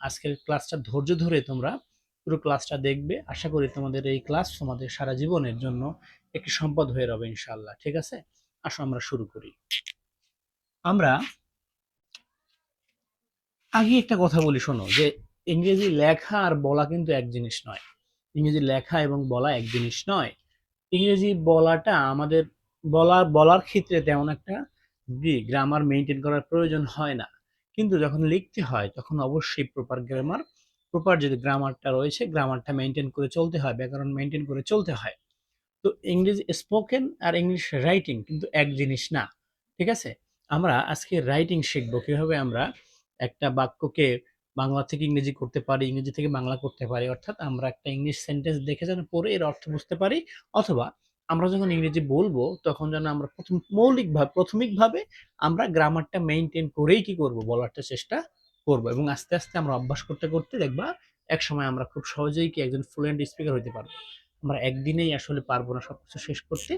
আজকের ক্লাসটা ধৈর্য ধরে তোমরা পুরো ক্লাসটা দেখবে। আশা করি তোমাদের এই ক্লাস তোমাদের সারা জীবনের জন্য একটি সম্পদ হয়ে রবে ইনশাআল্লাহ। ঠিক আছে, আসো আমরা শুরু করি। আমরা আগে একটা কথা বলি, শোনো, যে ইংরেজি লেখা আর বলা কিন্তু এক জিনিস নয়। ইংরেজি লেখা এবং বলা এক জিনিস নয়। ইংরেজি বলাটা আমাদের বলার ক্ষেত্রে তেমন একটা গ্রামার মেনটেন করার প্রয়োজন হয় না, কিন্তু যখন লিখতে হয় তখন অবশ্যই প্রপার গ্রামার, প্রপার যদি গ্রামারটা রয়েছে গ্রামারটা মেনটেন করে চলতে হয়, ব্যাকরণ মেনটেন করে চলতে হয়। তো ইংরেজি স্পোকেন আর ইংলিশ রাইটিং কিন্তু এক জিনিস না। ঠিক আছে, আমরা আজকে রাইটিং শিখবো, কিভাবে আমরা একটা বাক্যকে বাংলা থেকে ইংরেজি করতে পারি, ইংরেজি থেকে বাংলা করতে পারি। অর্থাৎ আমরা একটা ইংলিশ সেন্টেন্স দেখে যেন পড়ে এর অর্থ বুঝতে পারি, অথবা আমরা যখন ইংরেজি বলবো তখন যেন আমরা প্রাথমিকভাবে আমরা গ্রামারটা মেনটেন করেই কি করব, বলারটা চেষ্টা করব। এবং আস্তে আস্তে আমরা অভ্যাস করতে করতে দেখবা এক সময় আমরা খুব সহজেই কি একজন ফ্লুয়েন্ট স্পিকার হতে পারবো। আমরা একদিনেই আসলে পারবো না সবকিছু শেষ করতে।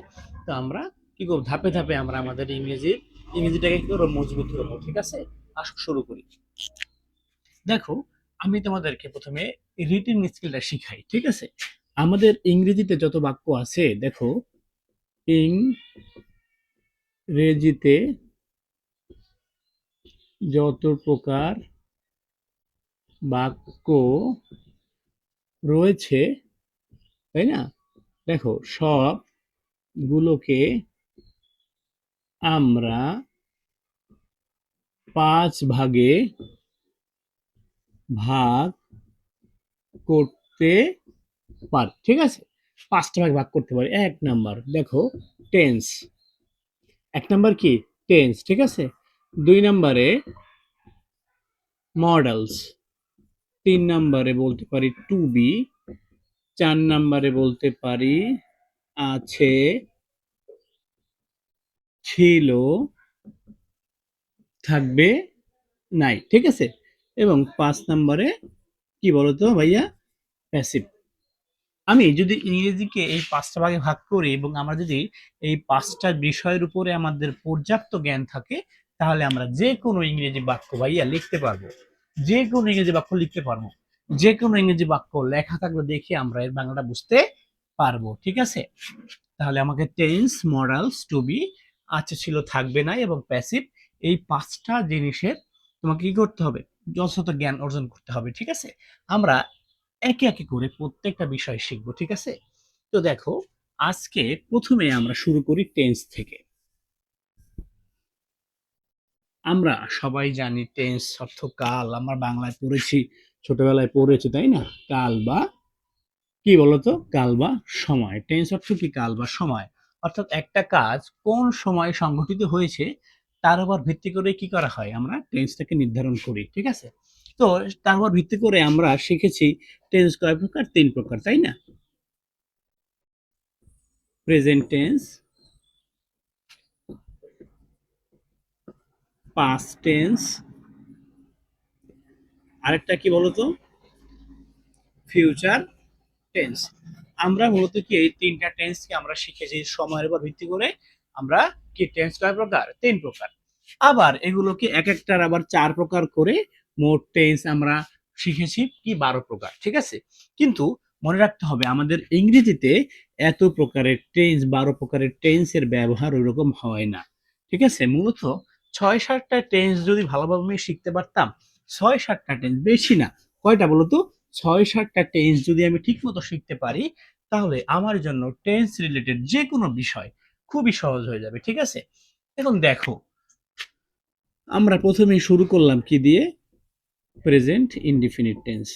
তো আমরা কি করবো, ধাপে ধাপে আমরা আমাদের ইংরেজিটাকে কি করবো, মজবুত করবো। ঠিক আছে, আসো শুরু করি। দেখো, আমি তোমাদেরকে প্রথমে রিটিং স্কিলটা শিখাই। ঠিক আছে, আমাদের ইংরেজিতে যত বাক্য আছে, দেখো, ইংরেজিতে যত প্রকার বাক্য রয়েছে, তাই না, দেখো সবগুলোকে আমরা 5 ভাগে ভাগ করতে পারি। ঠিক আছে, 5টা ভাগে ভাগ করতে পারি। 1 নাম্বার দেখো টেন্স, 1 নাম্বার কি টেন্স। ঠিক আছে, 2 নাম্বারে মডেলস, 3 নাম্বারে বলতে পারি টু বি, 4 নাম্বারে বলতে পারি আছে, ছিল, থাকবে, নাই। ঠিক আছে, এবং 5 নাম্বারে কি বলতো ভাইয়া, প্যাসিভ। আমি যদি ইংরেজিকে এই 5টা ভাগে ভাগ করি এবং আমরা যদি এই 5টা বিষয়ের উপরে আমাদের পর্যাপ্ত জ্ঞান থাকে, তাহলে আমরা যে কোনো ইংরেজি বাক্য ভাইয়া লিখতে পারবো। যে কোনো ইংরেজি বাক্য লিখতে পারবো। যে কোনো ইংরেজি বাক্য লেখা থাকলে দেখে আমরা এর বাংলাটা বুঝতে পারবো। ঠিক আছে, তাহলে আমাকে টেন্স, মডালস, টু বি, আছে, ছিল, থাকবে, নাই এবং প্যাসিভ, এই 5টা জিনিসের তোমাকে কি করতে হবে, যথাযথ জ্ঞান অর্জন করতে হবে। ঠিক আছে, আমরা একে একে করে প্রত্যেকটা বিষয় শিখবো। ঠিক আছে, তো দেখো, আজকে প্রথমে আমরা শুরু করি টেন্স থেকে। আমরা সবাই জানি টেন্স অর্থ কাল, আমরা বাংলায় পড়েছি, ছোটবেলায় পড়েছি, তাই না? কাল বা কি বলতো, কাল বা সময়। টেন্স অর্থ কি, কাল বা সময়। অর্থাৎ একটা কাজ কোন সময় সংঘটিত হয়েছে তার উপর ভিত্তি করে কি করা হয়, আমরা টেন্সটাকে নির্ধারণ করি। ঠিক আছে, তো তার উপর ভিত্তি করে আমরা শিখেছি টেন্স কয় প্রকার, 3 প্রকার, তাই না? প্রেজেন্ট টেন্স, পাস্ট টেন্স, আরেকটা কি বলতো, ফিউচার টেন্স। আমরা মূলত কি এই 3টা টেন্সকে আমরা শিখেছি সময়ের উপর ভিত্তি করে। আমরা কি টেন্স কয় প্রকার, 3 প্রকার। আবার এগুলোকে এক একটার আবার 4 প্রকার করে মোট টেন্স আমরা শিখেছি কি 12 প্রকার। ঠিক আছে, কিন্তু মনে রাখতে হবে আমাদের ইংরেজিতে এত প্রকারের টেন্স, 12 প্রকারের টেন্সের ব্যবহার ওইরকম হয় না। ঠিক আছে, মূলত 6-7টা টেন্স যদি ভালোভাবে আমি শিখতে পারতাম, 6-7টা টেন্স, বেশি না, কয়টা বলতো, 6-7টা টেন্স যদি আমি ঠিক মতো শিখতে পারি, তাহলে আমার জন্য টেন্স রিলেটেড যে কোনো বিষয় খুবই সহজ হয়ে যাবে। ঠিক আছে, এখন দেখো, আমরা প্রথমেই শুরু করলাম কি দিয়ে, present indefinite tense.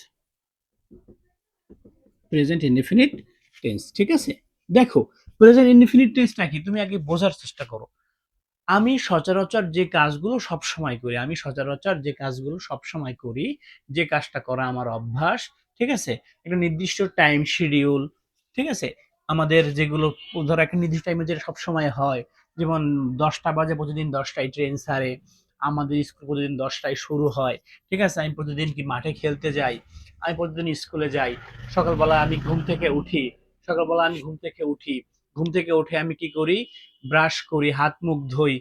Present indefinite tense, ঠিক আছে, দেখো, প্রেজেন্ট ইনডিফিনিট টেন্সটা কি তুমি আগে বোঝার চেষ্টা করো। আমি সচরাচর যে কাজগুলো সব সময় করি, আমি সচরাচর যে কাজগুলো সব সময় করি, যে কাজটা করা আমার অভ্যাস। ঠিক আছে, একটা নির্দিষ্ট টাইম শিডিউল। ঠিক আছে, আমাদের যেগুলো ধরো একটা নির্দিষ্ট টাইমে যেটা সব সময় হয়, যেমন 10টা বাজে প্রতিদিন 10টায় ট্রেন ছাড়ে, আমাদের স্কুল প্রতিদিন 10টায় শুরু হয়। ঠিক আছে, আমি প্রতিদিন কি মাঠে খেলতে যাই, আমি প্রতিদিন স্কুলে যাই, সকালবেলা আমি ঘুম থেকে উঠি, সকালবেলা আমি ঘুম থেকে উঠি, ঘুম থেকে উঠে আমি কি করি, ব্রাশ করি, হাত মুখ ধুই,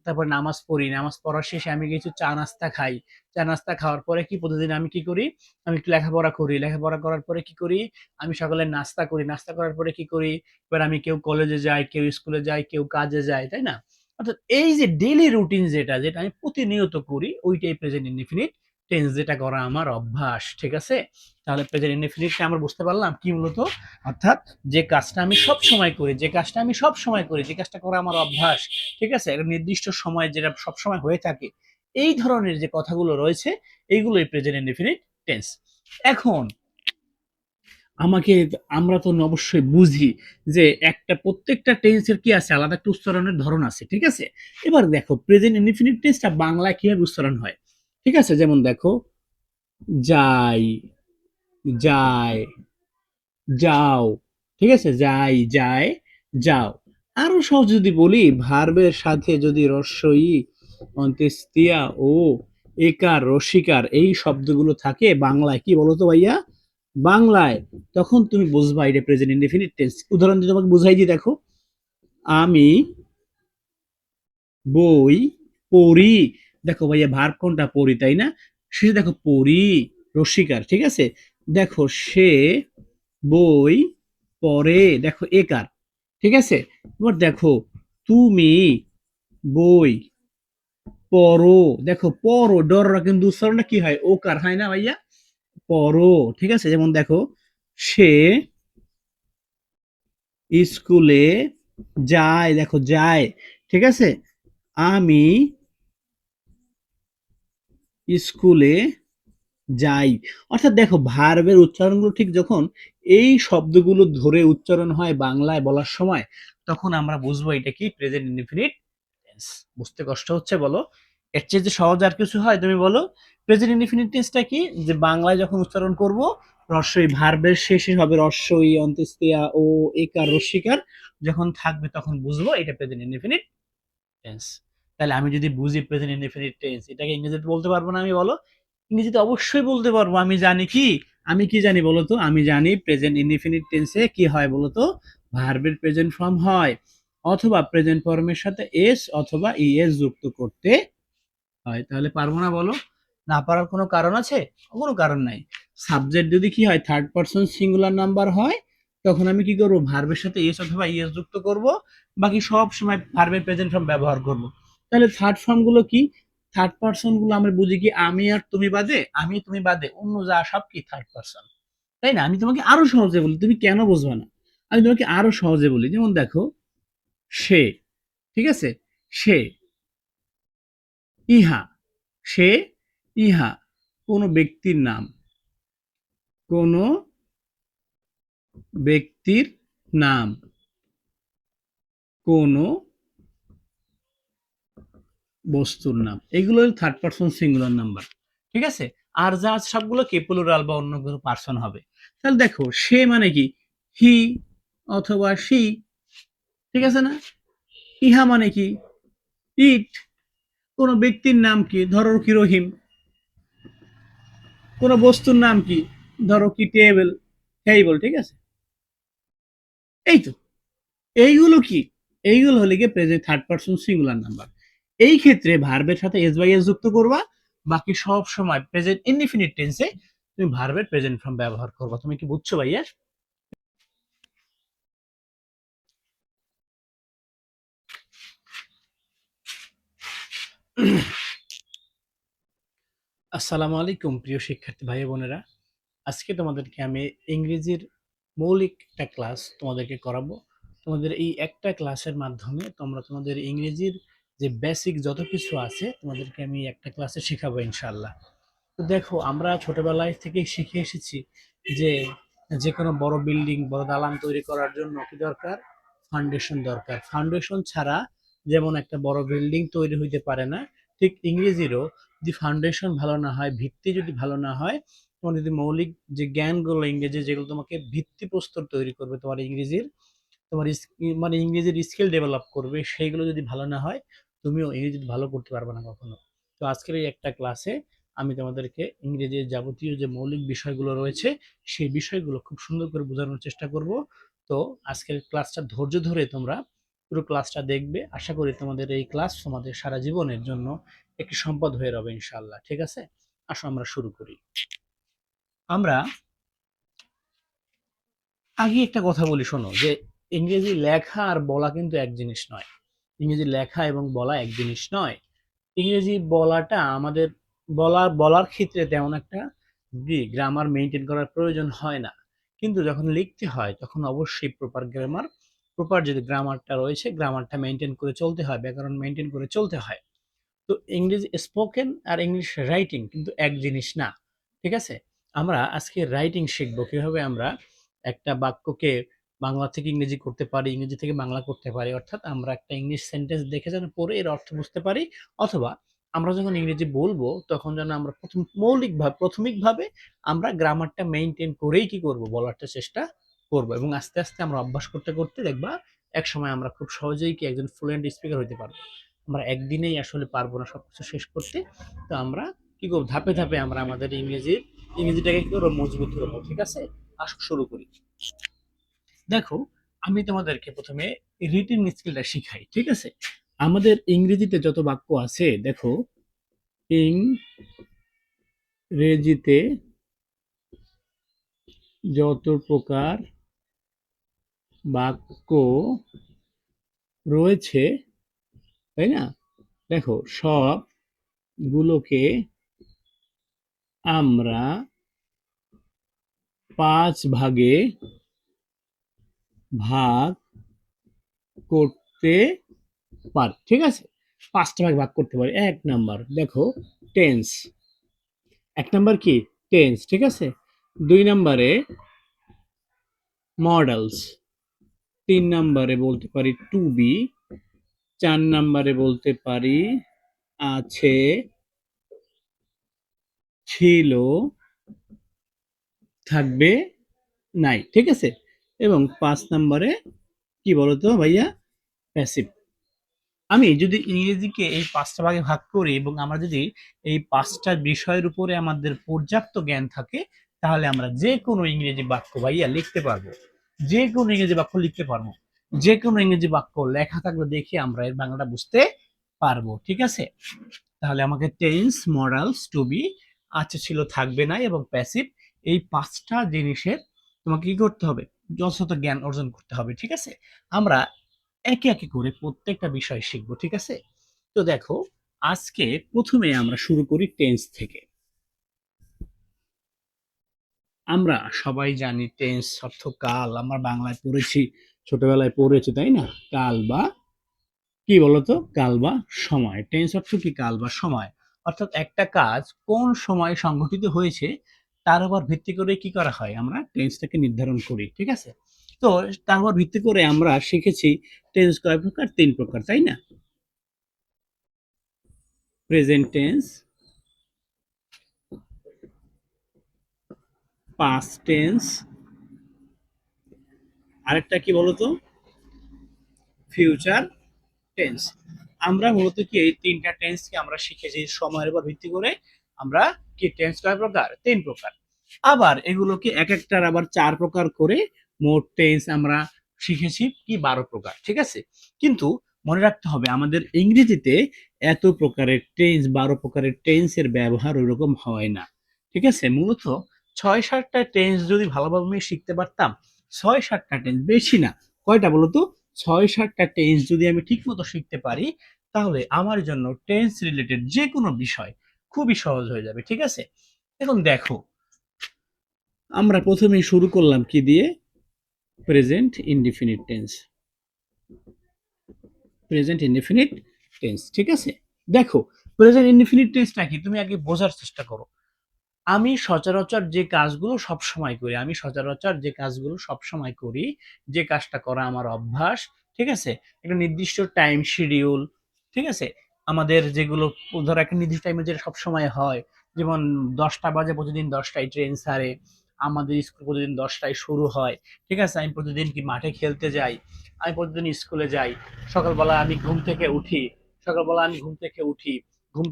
তারপর নামাজ পড়ি, নামাজ পড়ার শেষে আমি কিছু চা নাস্তা খাই, চা নাস্তা খাওয়ার পরে কি প্রতিদিন আমি কি করি, আমি একটু লেখাপড়া করি, লেখাপড়া করার পরে কি করি, আমি সকালে নাস্তা করি, নাস্তা করার পরে কি করি, এবার আমি কেউ কলেজে যাই, কেউ স্কুলে যায়, কেউ কাজে যায়, তাই না? অর্থাৎ এই যে ডেইলি রুটিন যেটা যেটা আমি প্রতিনিয়ত করি ওইটাই প্রেজেন্ট ইনডিফিনিট টেন্স, যেটা করা আমার অভ্যাস। ঠিক আছে, তাহলে প্রেজেন্ট ইনডিফিনিটটা আমরা বুঝতে পারলাম কি মূলত, অর্থাৎ যে কাজটা আমি সব সময় করি, যে কাজটা আমি সব সময় করি, যে কাজটা করা আমার অভ্যাস, ঠিক আছে, একটা নির্দিষ্ট সময় যেটা সব সময় হয়ে থাকে, এই ধরনের যে কথাগুলো রয়েছে এইগুলোই প্রেজেন্ট ইনডিফিনিট টেন্স। এখন আমাকে, আমরা তো অবশ্যই বুঝি যে একটা প্রত্যেকটা টেন্সের কি আছে, আলাদা একটা উচ্চারণের ধরন আছে, ঠিক আছে। এবার দেখো প্রেজেন্ট ইনডিফিনিট টেন্সটা বাংলায় কিভাবে উচ্চারণ হয়, ঠিক আছে। যেমন দেখো, যাই, যায়, যাও, ঠিক আছে, যাই, যায়, যাও। আরো সহজ যদি বলি, ভার্বের সাথে যদি রস্বই, অন্ত্যেষ্টিয়া ও একার, রসিকার এই শব্দগুলো থাকে বাংলায়, কি বলতো ভাইয়া, বাংলায়, তখন তুমি বুঝবা এটা প্রেজেন্ট ইনডেফিনিট টেন্স। উদাহরণ দিয়ে তোমাকে বুঝাই দিই, দেখো, আমি বই পড়ি, দেখো ভাইয়া ভার্ব কোনটা, পড়ি, তাই না? সে দেখো পড়ি, রসিকার, ঠিক আছে। দেখো সে বই পড়ে, দেখো একার, ঠিক আছে। এবার দেখো তুমি বই পড়ো, দেখো পড়ো, ডররা কিন্তু উচ্চারণটা কি হয়, ওকার হয় না ভাইয়া, পড়ো, ঠিক আছে। যেমন দেখো, সে স্কুলে যায়, দেখো যায়, ঠিক আছে। আমি স্কুলে যাই। অর্থাৎ দেখো ভার্বের উচ্চারণগুলো ঠিক যখন এই শব্দগুলো ধরে উচ্চারণ হয় বাংলায় বলার সময়, তখন আমরা বুঝবো এটা কি প্রেজেন্ট ইনডিফিনিট টেন্স। বুঝতে কষ্ট হচ্ছে বলো? এর চেয়ে যে সহজ আর কিছু হয় তুমি বলো? প্রেজেন্ট ইনডিফিনিট টেন্সটা কি, যে বাংলায় যখন উচ্চারণ করব রস্বই, ভার্বের শেষে হবে রস্বই, অন্ত্যেষ্টিয়া ও একার, রস্যিকার যখন থাকবে তখন বুঝবো এটা প্রেজেন্ট ইনডিফিনিট টেন্স। তাহলে আমি যদি বুঝি প্রেজেন্ট ইনডিফিনিট টেন্স, এটাকে ইংরেজিতে বলতে পারবো না আমি, বলো? ইংরেজিতে অবশ্যই বলতে পারবো। আমি জানি কি, আমি কি জানি বলো তো, আমি জানি প্রেজেন্ট ইনডিফিনিট টেন্সে কি হয় বলো তো, ভার্বের প্রেজেন্ট ফর্ম হয়, অথবা প্রেজেন্ট ফর্মের সাথে এস অথবা ইএস যুক্ত করতে হয়। তাহলে পারবো না বলো? না পারার কোনো কারণ আছে? কোনো কারণ নাই। সাবজেক্ট যদি কি হয়, থার্ড পারসন সিঙ্গুলার নাম্বার হয়, তখন আমি কি করব, ভার্বের সাথে এস অথবা ইএস যুক্ত করব, বাকি সব সময় ভার্বের প্রেজেন্ট ফর্ম ব্যবহার করব। তাহলে থার্ড ফর্ম গুলো কি, থার্ড পারসন গুলো আমরা বুঝি কি, আমি আর তুমি বাদে, আমি তুমি বাদে অন্য যা সব কি থার্ড পারসন, তাই না? আমি তোমাকে আরো সহজে বলি, তুমি কেন বুঝবে না? আমি তোমাকে আরো সহজে বলি, যেমন দেখো, সে, ঠিক আছে, সে, ইহা, সে, ইহা, কোনো ব্যক্তির নাম, কোনো ব্যক্তির নাম, কোনো বস্তুর নাম, এগুলো থার্ড পারসন সিঙ্গুলার নাম্বার, ঠিক আছে। আর যা আছে সবগুলো কে, প্লুরাল বা অন্য কোনো পার্সন হবে। তাহলে দেখো সে মানে কি, হি অথবা সি, ঠিক আছে না? ইহা মানে কি, ইট। কোনো ব্যক্তির নাম কি, ধরো কি রহিম। কোনো বস্তুর নাম কি, ধরো কি টেবিল, টেবিল, ঠিক আছে। এই তো, এইগুলো কি, এইগুলো হলে গিয়ে present third person singular number. এই ক্ষেত্রে ভার্বের সাথে এস বাই এস যুক্ত করবা, বাকি সব সময় প্রেজেন্ট ইনডিফিনিট টেন্সে তুমি ভার্বের প্রেজেন্ট ফর্ম ব্যবহার করবা। তুমি কি বুঝছো ভাইয়া? আসসালামু আলাইকুম প্রিয় শিক্ষার্থী ভাই বোনেরা। আজকে তোমাদেরকে আমি ইংরেজির মৌলিক একটা ক্লাস তোমাদেরকে করাবো। তোমাদের এই একটা ক্লাসের মাধ্যমে তোমরা তোমাদের ইংরেজির যে বেসিক যত কিছু আছে তোমাদেরকে আমি একটা ক্লাসে শেখাবো ইনশাআল্লাহ। তো দেখো আমরা ছোটবেলায় থেকেই শিখে এসেছি যে যে কোনো বড় বিল্ডিং, বড় দালান তৈরি করার জন্য কি দরকার, ফাউন্ডেশন দরকার। ফাউন্ডেশন ছাড়া যেমন একটা বড় বিল্ডিং তৈরি হইতে পারে না, ঠিক ইংরেজিরও যদি ফাউন্ডেশন ভালো না হয়, ভিত্তি যদি ভালো না হয়, তোমার যদি মৌলিক যে জ্ঞানগুলো ইংরেজি, যেগুলো তোমাকে ভিত্তিপ্রস্তর তৈরি করবে তোমার ইংরেজির, তোমার মানে ইংরেজির স্কিল ডেভেলপ করবে, সেইগুলো যদি ভালো না হয়, তুমিও ইংরেজি ভালো করতে পারবে না কখনো। তো আজকের এই একটা ক্লাসে আমি তোমাদেরকে ইংরেজির যাবতীয় যে মৌলিক বিষয়গুলো রয়েছে সেই বিষয়গুলো খুব সুন্দর করে বোঝানোর চেষ্টা করব। তো আজকের ক্লাসটা ধৈর্য ধরে তোমরা পুরো ক্লাসটা দেখবে। আশা করি তোমাদের এই ক্লাস তোমাদের সারা জীবনের জন্য একটি সম্পদ হয়ে রবে ইনশাআল্লাহ। ঠিক আছে, আসো আমরা শুরু করি। আমরা আগে একটা কথা বলি, শোনো, যে ইংরেজি লেখা আর বলা কিন্তু এক জিনিস নয়। ইংরেজি লেখা এবং বলা এক জিনিস নয়। ইংরেজি বলাটা আমাদের বলার ক্ষেত্রে তেমন একটা গ্রামার মেনটেন করার প্রয়োজন হয় না, কিন্তু যখন লিখতে হয় তখন অবশ্যই প্রপার গ্রামার, প্রপার যে গ্রামারটা রয়েছে গ্রামারটা মেনটেন করে চলতে হয়, ব্যাকরণ মেনটেন করে চলতে হয়। তো ইংরেজি স্পোকেন আর ইংলিশ রাইটিং কিন্তু এক জিনিস না। ঠিক আছে, আমরা আজকে রাইটিং শিখবো, কিভাবে আমরা একটা বাক্যকে বাংলা থেকে ইংরেজি করতে পারি, ইংরেজি থেকে বাংলা করতে পারি। অর্থাৎ আমরা একটা ইংলিশ সেন্টেন্স দেখে যেন পড়ে এর অর্থ বুঝতে পারি, অথবা আমরা যখন ইংরেজি বলবো তখন যেন আমরা প্রাথমিকভাবে আমরা গ্রামারটা মেনটেন করেই কি করব, বলারটা চেষ্টা করব। এবং আস্তে আস্তে আমরা অভ্যাস করতে করতে দেখবা এক সময় আমরা খুব সহজেই কি একজন ফ্লুয়েন্ট স্পিকার হতে পারবো। আমরা একদিনেই আসলে পারবো না সবকিছু শেষ করতে। তো আমরা কি করবো, ধাপে ধাপে আমরা আমাদের ইংরেজিটাকে কি করবো, মজবুত করবো। ঠিক আছে, আসো শুরু করি। দেখো, আমি তোমাদেরকে প্রথমে রিটিং স্কিলটা শিখাই। ঠিক আছে, আমাদের ইংরেজিতে যত বাক্য আছে, দেখো, ইংরেজিতে যত প্রকার বাক্য রয়েছে, তাই না, দেখো সবগুলোকে আমরা 5 ভাগে ভাগ করতে পারি। ঠিক আছে, 5টা ভাগে ভাগ করতে পারি। 1 নাম্বার দেখো টেন্স, 1 নাম্বার কি টেন্স। ঠিক আছে, 2 নাম্বারে মডেলস, 3 নাম্বারে বলতে পারি টু বি, 4 নাম্বারে বলতে পারি আছে, ছিল, থাকবে, নাই। ঠিক আছে, এবং 5 নাম্বারে কি বলতো ভাইয়া, প্যাসিভ। আমি যদি ইংরেজিকে এই 5টা ভাগে ভাগ করি এবং আমরা যদি এই 5টা বিষয়ের উপরে আমাদের পর্যাপ্ত জ্ঞান থাকে, তাহলে আমরা যে কোনো ইংরেজি বাক্য ভাইয়া লিখতে পারবো, যে কোনো ইংরেজি বাক্য লিখতে পারবো, যে কোনো ইংরেজি বাক্য লেখা থাকলে দেখে আমরা এর বাংলাটা বুঝতে পারবো। ঠিক আছে, তাহলে আমাকে টেন্স, মডালস, টু বি, আছে, ছিল, থাকবে না এবং প্যাসিভ, এই 5টা জিনিসের তোমাকে কি করতে হবে, যথাযথ জ্ঞান অর্জন করতে হবে। ঠিক আছে, আমরা একে একে করে প্রত্যেকটা বিষয় শিখবো। ঠিক আছে, তো দেখো, আজকে প্রথমে আমরা শুরু করি টেন্স থেকে। আমরা সবাই জানি টেন্স অর্থ কাল, আমরা বাংলায় পড়েছি, ছোটবেলায় পড়েছি, তাই না? কাল বা কি বলতো, কাল বা সময়। টেন্স অর্থ কি, কাল বা সময়। অর্থাৎ একটা কাজ কোন সময় সংঘটিত হয়েছে তার উপর ভিত্তি করে কি করা হয়, আমরা টেন্সটাকে নির্ধারণ করি। ঠিক আছে, তো তার উপর ভিত্তি করে আমরা শিখেছি টেন্স কয় প্রকার, 3 প্রকার, তাই না? প্রেজেন্ট টেন্স, পাস্ট টেন্স, আরেকটা কি বলতো, ফিউচার টেন্স। আমরা মূলত কি এই 3টা টেন্সকে আমরা শিখেছি সময়ের উপর ভিত্তি করে। আমরা কি টেন্স কয় প্রকার, 3 প্রকার। আবার এগুলোকে এক একটার আবার 4 প্রকার করে মোট টেন্স আমরা শিখেছি কি 12 প্রকার। ঠিক আছে, কিন্তু মনে রাখতে হবে আমাদের ইংরেজিতে এত প্রকারের টেন্স, 12 প্রকারের টেন্সের ব্যবহার ওইরকম হয় না। ঠিক আছে, মূলত 6-7টা টেন্স যদি ভালোভাবে আমি শিখতে পারতাম, 6-7টা টেন্স, বেশি না, কয়টা বলতো, 6-7টা টেন্স যদি আমি ঠিক মতো শিখতে পারি, তাহলে আমার জন্য টেন্স রিলেটেড যে কোনো বিষয় খুবই সহজ হয়ে যাবে। ঠিক আছে, এখন দেখো, আমরা প্রথমেই শুরু করলাম কি দিয়ে, present indefinite tense, present indefinite tense. ঠিক আছে, দেখো, প্রেজেন্ট ইনডিফিনিট টেন্সটা কি তুমি আগে বোঝার চেষ্টা করো। আমি সচরাচর যে কাজগুলো সব সময় করি, আমি সচরাচর যে কাজগুলো সব সময় করি, যে কাজটা করা আমার অভ্যাস। ঠিক আছে, একটা নির্দিষ্ট টাইম শিডিউল। ঠিক আছে, আমাদের যেগুলো ধরো একটা নির্দিষ্ট টাইমে যেটা সব সময় হয়, যেমন 10টা বাজে প্রতিদিন 10টায় ট্রেন ছাড়ে, আমাদের স্কুল প্রতিদিন 10টায় শুরু হয়। ঠিক আছে, আমি প্রতিদিন কি মাঠে খেলতে যাই, আমি প্রতিদিন স্কুলে যাই, সকালবেলা আমি ঘুম থেকে উঠি, সকালবেলা আমি ঘুম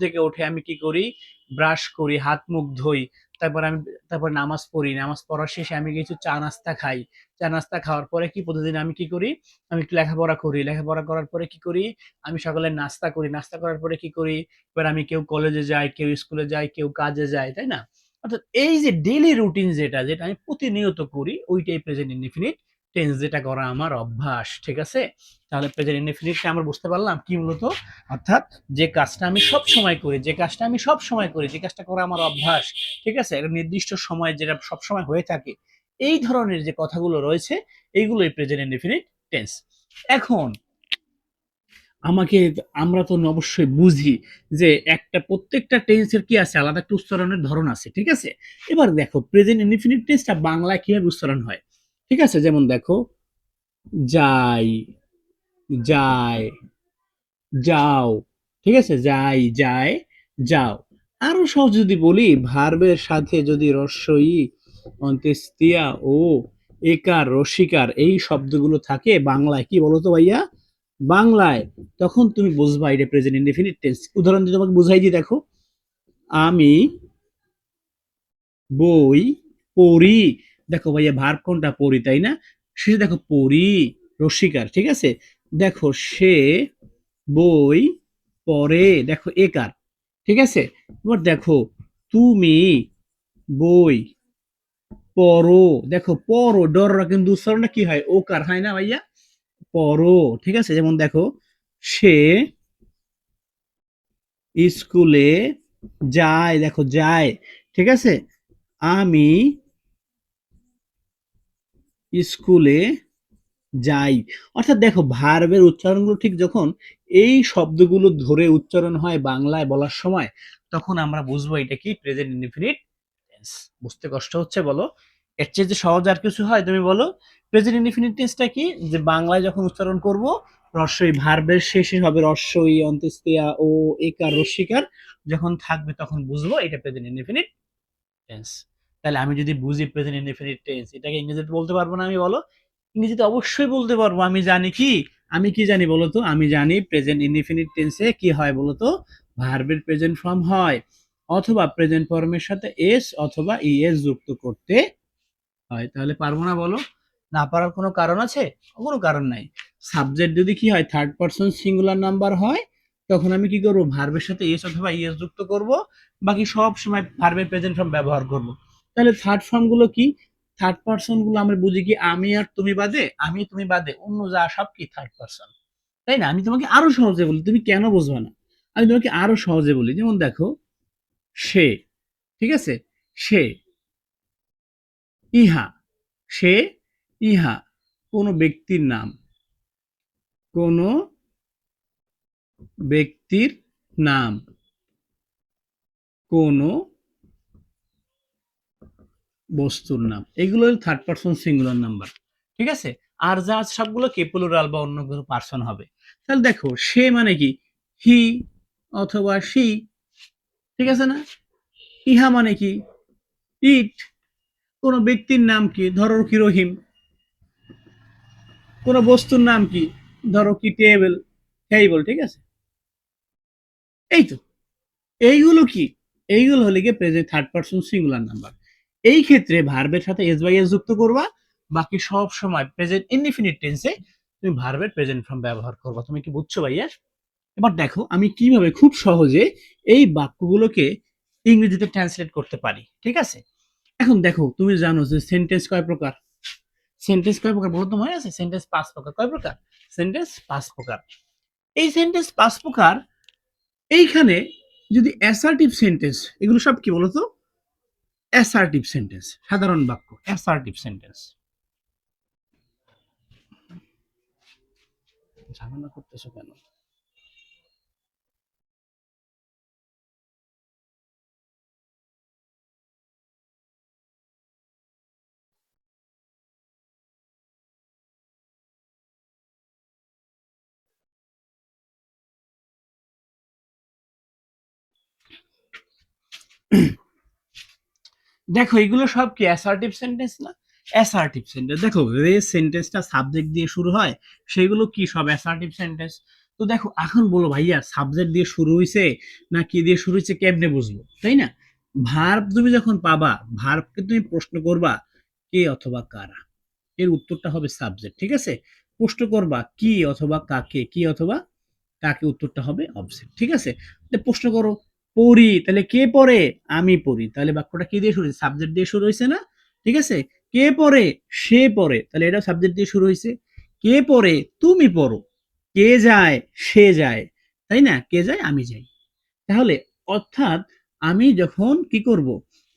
থেকে উঠে আমি কি করি, ব্রাশ করি, হাত মুখ ধুই, তারপর আমি তারপর নামাজ পড়ি, নামাজ পড়ার শেষে আমি কিছু চা নাস্তা খাই, চা নাস্তা খাওয়ার পরে কি প্রতিদিন আমি কি করি, আমি একটু লেখাপড়া করি, লেখাপড়া করার পরে কি করি, আমি সকালে নাস্তা করি, নাস্তা করার পরে কি করি, এবার আমি কেউ কলেজে যাই, কেউ স্কুলে যায়, কেউ কাজে যায়, তাই না? অর্থাৎ এই যে ডেইলি রুটিন যেটা যেটা আমি প্রতিনিয়ত করি ওইটাই প্রেজেন্ট ইনডিফিনিট টেন্স, যেটা করা আমার অভ্যাস। ঠিক আছে, তাহলে প্রেজেন্ট ইনডিফিনিটটা আমরা বুঝতে পারলাম কি মূলত, অর্থাৎ যে কাজটা আমি সব সময় করি, যে কাজটা আমি সব সময় করি, যে কাজটা করা আমার অভ্যাস, ঠিক আছে, একটা নির্দিষ্ট সময় যেটা সব সময় হয়ে থাকে, এই ধরনের যে কথাগুলো রয়েছে এইগুলোই প্রেজেন্ট ইনডিফিনিট টেন্স। এখন আমাকে, আমরা তো অবশ্যই বুঝি যে একটা প্রত্যেকটা টেন্সের কি আছে, আলাদা একটা উচ্চারণের ধরন আছে, ঠিক আছে। এবার দেখো প্রেজেন্ট ইনডিফিনিট টেন্সটা বাংলায় কিভাবে উচ্চারণ হয়, ঠিক আছে। যেমন দেখো, যাই, যায়, যাও, ঠিক আছে, যাই, যায়, যাও। আরো সহজ যদি বলি, ভার্বের সাথে যদি রস্বই, অন্ত্যেষ্টিয়া ও একার, রসিকার এই শব্দগুলো থাকে বাংলায়, কি বলতো ভাইয়া, বাংলায়, তখন তুমি বুঝবা এটা প্রেজেন্ট ইনডেফিনিট টেন্স। উদাহরণ দিয়ে তোমাকে বুঝাই দিই, দেখো, আমি বই পড়ি, দেখো ভাইয়া ভার্ব কোনটা, পড়ি, তাই না? শেষে দেখো পড়ি, রসিকার, ঠিক আছে। দেখো সে বই পড়ে, দেখো একার, ঠিক আছে। এবার দেখো তুমি বই পড়ো, দেখো পড়ো, ডররা কিন্তু উচ্চারণটা কি হয়, ওকার হয় না ভাইয়া, পড়ো, ঠিক আছে। যেমন দেখো, সে স্কুলে যায়, দেখো যায়, ঠিক আছে। আমি স্কুলে যাই। অর্থাৎ দেখো ভার্বের উচ্চারণগুলো ঠিক যখন এই শব্দগুলো ধরে উচ্চারণ হয় বাংলায় বলার সময়, তখন আমরা বুঝবো এটা কি প্রেজেন্ট ইনডিফিনিট টেন্স। বুঝতে কষ্ট হচ্ছে বলো? এর চেয়ে যে সহজ আর কিছু হয় তুমি বলো? প্রেজেন্ট ইনডিফিনিট টেন্সটা কি, যে বাংলায় যখন উচ্চারণ করব রস্বই, ভার্বের শেষে হবে রস্বই, অন্ত্যেষ্টিয়া ও একার, রস্যিকার যখন থাকবে তখন বুঝবো এটা প্রেজেন্ট ইনডিফিনিট টেন্স। তাহলে আমি যদি বুঝি প্রেজেন্ট ইনডিফিনিট টেন্স, এটাকে ইংরেজিতে বলতে পারবো না আমি, বলো? ইংরেজিতে অবশ্যই বলতে পারবো। আমি জানি কি, আমি কি জানি বলো তো, আমি জানি প্রেজেন্ট ইনডিফিনিট টেন্সে কি হয় বলো তো, ভার্বের প্রেজেন্ট ফর্ম হয় অথবা প্রেজেন্ট ফর্মের সাথে এস অথবা ইএস যুক্ত করতে হয়। তাহলে পারবো না বলো? না পারার কোনো কারণ আছে? কোনো কারণ নাই। সাবজেক্ট যদি কি হয়, থার্ড পারসন সিঙ্গুলার নাম্বার হয়, তখন আমি কি করব, ভার্বের সাথে এস অথবা ইএস যুক্ত করব, বাকি সব সময় ভার্বের প্রেজেন্ট ফর্ম ব্যবহার করব। তাহলে থার্ড ফর্ম গুলো কি, থার্ড পারসন গুলো আমরা বুঝি কি, আমি আর তুমি বাদে, আমি তুমি বাদে অন্য যা সব কি থার্ড পারসন, তাই না? আমি তোমাকে আরো সহজে বলি, তুমি কেন বুঝবে না, আমি তোমাকে আরো সহজে বলি। যেমন দেখো, সে, ঠিক আছে, সে, ইহা, সে, ইহা কোনো ব্যক্তির নাম, কোনো ব্যক্তির নাম, কোনো বস্তুর নাম, এগুলো থার্ড পারসন সিঙ্গুলার নাম্বার, ঠিক আছে। আর যা আছে সবগুলো কে প্লুরাল বা অন্য কোনো পার্সন হবে। তাহলে দেখো সে মানে কি, হি অথবা সি, ঠিক আছে না? ইহা মানে কি, ইট। কোন ব্যক্তির নাম কি, ধরো কি রহিম। কোন বস্তুর নাম কি, ধরো কি টেবিল, টেবিল, ঠিক আছে। এই তো, এইগুলো কি, এইগুলো হলে গিয়ে present third person singular number. এই ক্ষেত্রে ভার্বের সাথে এস বাই এস যুক্ত করবা, বাকি সব সময় প্রেজেন্ট ইনডিফিনিট টেন্সে তুমি ভার্বের প্রেজেন্ট ফর্ম ব্যবহার করবা। তুমি কি বুঝছো ভাইয়া? এবার দেখো আমি কিভাবে খুব সহজে এই বাক্যগুলোকে ইংরেজিতে ট্রান্সলেট করতে পারি, ঠিক আছে। এখন দেখো, তুমি জানো যে সেন্টেন্স কয় প্রকার, সেন্টেন্স কয় প্রকার বলো, তোমার আছে সেন্টেন্স পাঁচ প্রকার। কয় প্রকার? সেন্টেন্স পাঁচ প্রকার। এই সেন্টেন্স পাঁচ প্রকার, এইখানে যদি অ্যাসার্টিভ সেন্টেন্স, এগুলো সব কি বলতো, অ্যাসার্টিভ সেন্টেন্স, সাধারণ বাক্য, অ্যাসার্টিভ সেন্টেন্স। ঝামেলা করতেছো কেন? দেখো এগুলো সব কি অ্যাসার্টিভ সেন্টেন্স না? Assertive sentence. দেখো যে সেন্টেন্সটা সাবজেক্ট দিয়ে শুরু হয় সেগুলো কি সব অ্যাসার্টিভ সেন্টেন্স। তো দেখো এখন বলো ভাইয়া সাবজেক্ট দিয়ে শুরু হয়েছে না কি দিয়ে শুরু হয়েছে কেমনে বুঝবো, তাই না? ভার্ব তুমি যখন পাবা, ভার্বকে তুমি প্রশ্ন করবা কে অথবা কারা, এর উত্তরটা হবে সাবজেক্ট। ঠিক আছে, প্রশ্ন করবা কি অথবা কাকে, কি অথবা কাকে, উত্তরটা হবে অবজেক্ট। ঠিক আছে, প্রশ্ন করো পড়ি, তাহলে কে পড়ে, আমি পড়ি, তাহলে বাক্যটা কি দিয়ে শুরু হয়েছে, সাবজেক্ট দিয়ে শুরু হয়েছে না? ঠিক আছে, কে পড়ে, সে পড়ে, তাহলে এটা সাবজেক্ট দিয়ে শুরু হয়েছে। কে পড়ে, তুমি পড়ো। কে যায়, সে যায়, তাই না? কে যায়, আমি যাই। তাহলে অর্থাৎ আমি যখন কি করব,